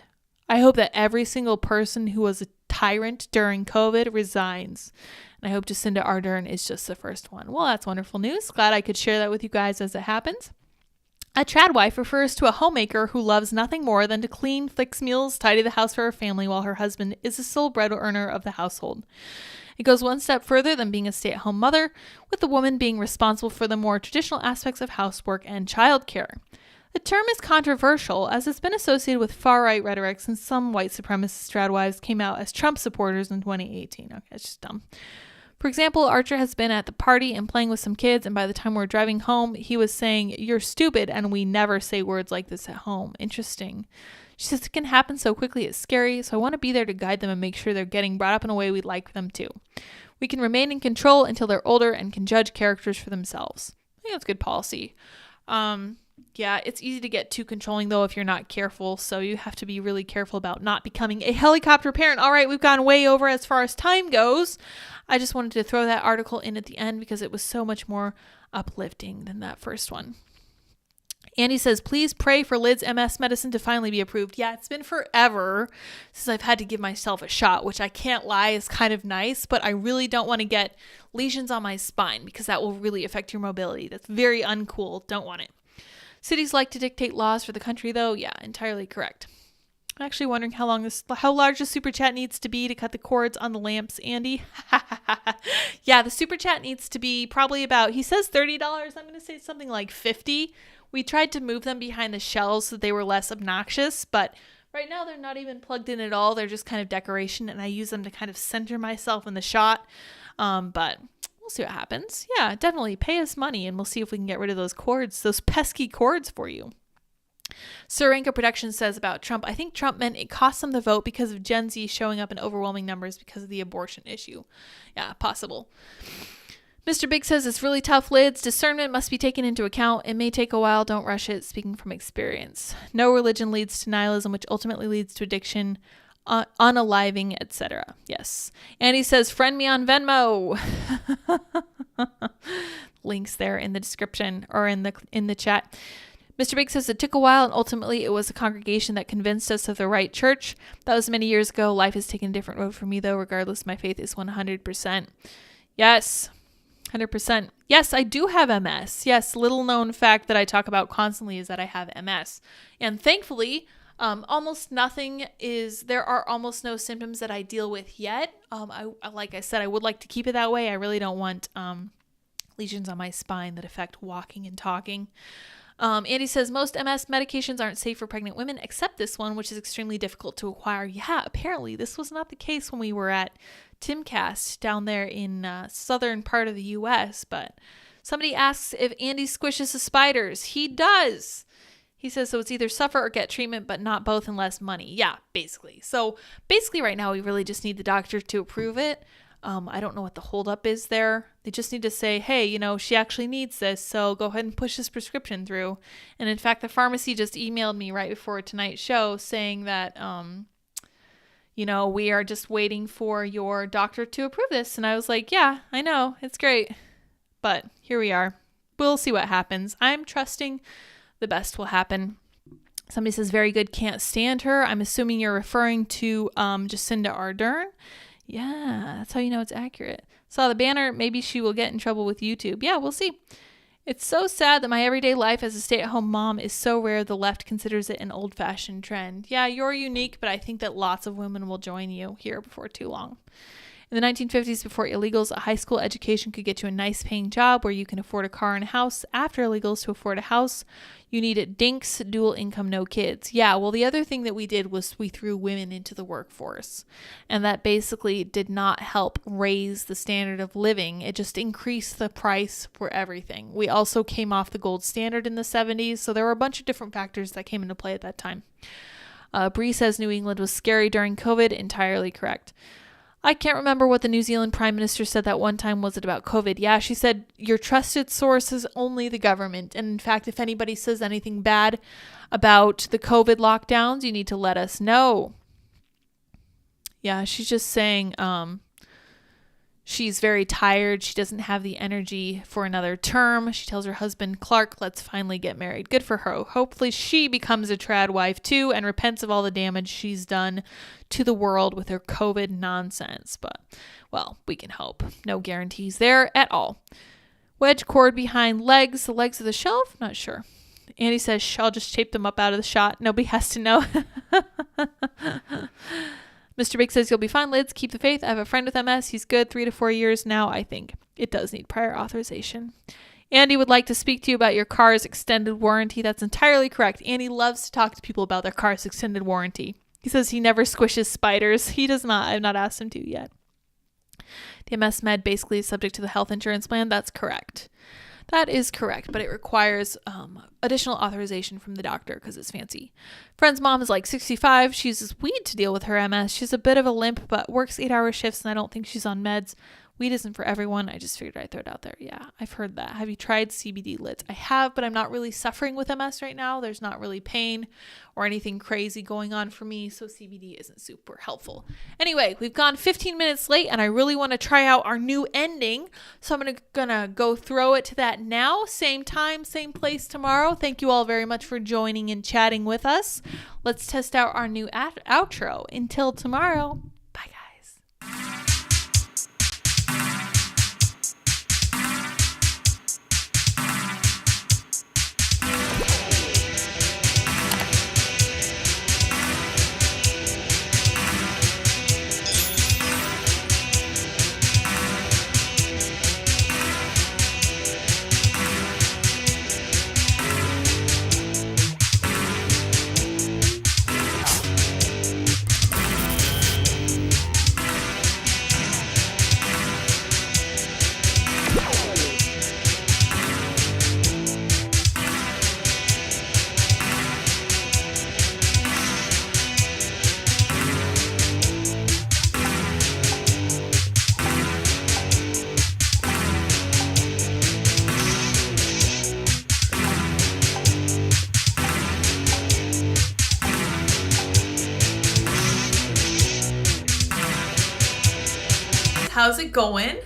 I hope that every single person who was a tyrant during COVID resigns. And I hope Jacinda Ardern is just the first one. Well, that's wonderful news. Glad I could share that with you guys as it happens. A trad wife refers to a homemaker who loves nothing more than to clean, fix meals, tidy the house for her family while her husband is the sole breadwinner of the household. It goes one step further than being a stay-at-home mother, with the woman being responsible for the more traditional aspects of housework and childcare. The term is controversial as it's been associated with far-right rhetoric since some white supremacist trad wives came out as Trump supporters in 2018. Okay, it's just dumb. For example, Archer has been at the party and playing with some kids, and by the time we're driving home, he was saying, "You're stupid," and we never say words like this at home. Interesting. She says it can happen so quickly, it's scary, so I want to be there to guide them and make sure they're getting brought up in a way we'd like them to. We can remain in control until they're older and can judge characters for themselves. I think that's good policy. Yeah, it's easy to get too controlling, though, if you're not careful, so you have to be really careful about not becoming a helicopter parent. All right, we've gone way over as far as time goes. I just wanted to throw that article in at the end because it was so much more uplifting than that first one. Andy says, please pray for Lid's MS medicine to finally be approved. Yeah, it's been forever since I've had to give myself a shot, which I can't lie is kind of nice, but I really don't want to get lesions on my spine because that will really affect your mobility. That's very uncool. Don't want it. Cities like to dictate laws for the country, though. Yeah, entirely correct. I'm actually wondering how large the super chat needs to be to cut the cords on the lamps, Andy. Yeah, the super chat needs to be probably about, he says $30. I'm going to say something like $50. We tried to move them behind the shelves so they were less obnoxious, but right now they're not even plugged in at all. They're just kind of decoration, and I use them to kind of center myself in the shot. But we'll see what happens. Yeah, definitely pay us money, and we'll see if we can get rid of those cords, those pesky cords for you. Saranka Productions says about Trump, I think Trump meant it cost him the vote because of Gen Z showing up in overwhelming numbers because of the abortion issue. Yeah, possible. Mr. Big says it's really tough, Lids. Discernment must be taken into account. It may take a while. Don't rush it. Speaking from experience. No religion leads to nihilism, which ultimately leads to addiction, unaliving, etc. Yes. And he says, friend me on Venmo. Links there in the description or in the chat. Mr. Big says it took a while, and ultimately it was a congregation that convinced us of the right church. That was many years ago. Life has taken a different road for me, though. Regardless, my faith is 100%. Yes. 100%. Yes, I do have MS. Yes, little known fact that I talk about constantly is that I have MS. And thankfully, there are almost no symptoms that I deal with yet. Like I said, I would like to keep it that way. I really don't want lesions on my spine that affect walking and talking. Andy says, most MS medications aren't safe for pregnant women, except this one, which is extremely difficult to acquire. Yeah, apparently this was not the case when we were at Timcast down there in southern part of the U.S., but somebody asks if Andy squishes the spiders. He does. He says, so it's either suffer or get treatment, but not both and less money. Yeah, basically. So basically right now we really just need the doctor to approve it. I don't know what the holdup is there. They just need to say, hey, she actually needs this, so go ahead and push this prescription through. And in fact, the pharmacy just emailed me right before tonight's show saying that, we are just waiting for your doctor to approve this. And I was like, yeah, I know. It's great. But here we are. We'll see what happens. I'm trusting the best will happen. Somebody says, very good, can't stand her. I'm assuming you're referring to Jacinda Ardern. Yeah, that's how you know it's accurate. Saw the banner. Maybe she will get in trouble with YouTube. Yeah, we'll see. It's so sad that my everyday life as a stay-at-home mom is so rare the left considers it an old-fashioned trend. Yeah, you're unique, but I think that lots of women will join you here before too long. In the 1950s, before illegals, a high school education could get you a nice paying job where you can afford a car and a house. After illegals, to afford a house, you needed dinks, dual income, no kids. Yeah, well, the other thing that we did was we threw women into the workforce. And that basically did not help raise the standard of living. It just increased the price for everything. We also came off the gold standard in the 70s. So there were a bunch of different factors that came into play at that time. Bree says New England was scary during COVID. Entirely correct. I can't remember what the New Zealand Prime Minister said that one time. Was it about COVID? Yeah, she said, your trusted source is only the government. And in fact, if anybody says anything bad about the COVID lockdowns, you need to let us know. Yeah, she's just saying she's very tired. She doesn't have the energy for another term. She tells her husband, Clark, let's finally get married. Good for her. Hopefully she becomes a trad wife too and repents of all the damage she's done to the world with her COVID nonsense. But, well, we can hope. No guarantees there at all. Wedge cord behind legs. The legs of the shelf? Not sure. Andy says, I'll just shape them up out of the shot. Nobody has to know. Mr. Big says, you'll be fine, Lids. Keep the faith. I have a friend with MS. He's good. 3 to 4 years now, I think. It does need prior authorization. Andy would like to speak to you about your car's extended warranty. That's entirely correct. Andy loves to talk to people about their car's extended warranty. He says he never squishes spiders. He does not. I've not asked him to yet. The MS med basically is subject to the health insurance plan. That's correct. That is correct, but it requires additional authorization from the doctor because it's fancy. Friend's mom is like 65. She uses weed to deal with her MS. She's a bit of a limp, but works 8-hour shifts, and I don't think she's on meds. Weed isn't for everyone. I just figured I'd throw it out there. Yeah, I've heard that. Have you tried CBD lits? I have, but I'm not really suffering with MS right now. There's not really pain or anything crazy going on for me, so CBD isn't super helpful. Anyway, we've gone 15 minutes late, and I really want to try out our new ending, so I'm gonna go throw it to that now. Same time, same place tomorrow. Thank you all very much for joining and chatting with us. Let's test out our new outro. Until tomorrow. Bye, guys. How's it going?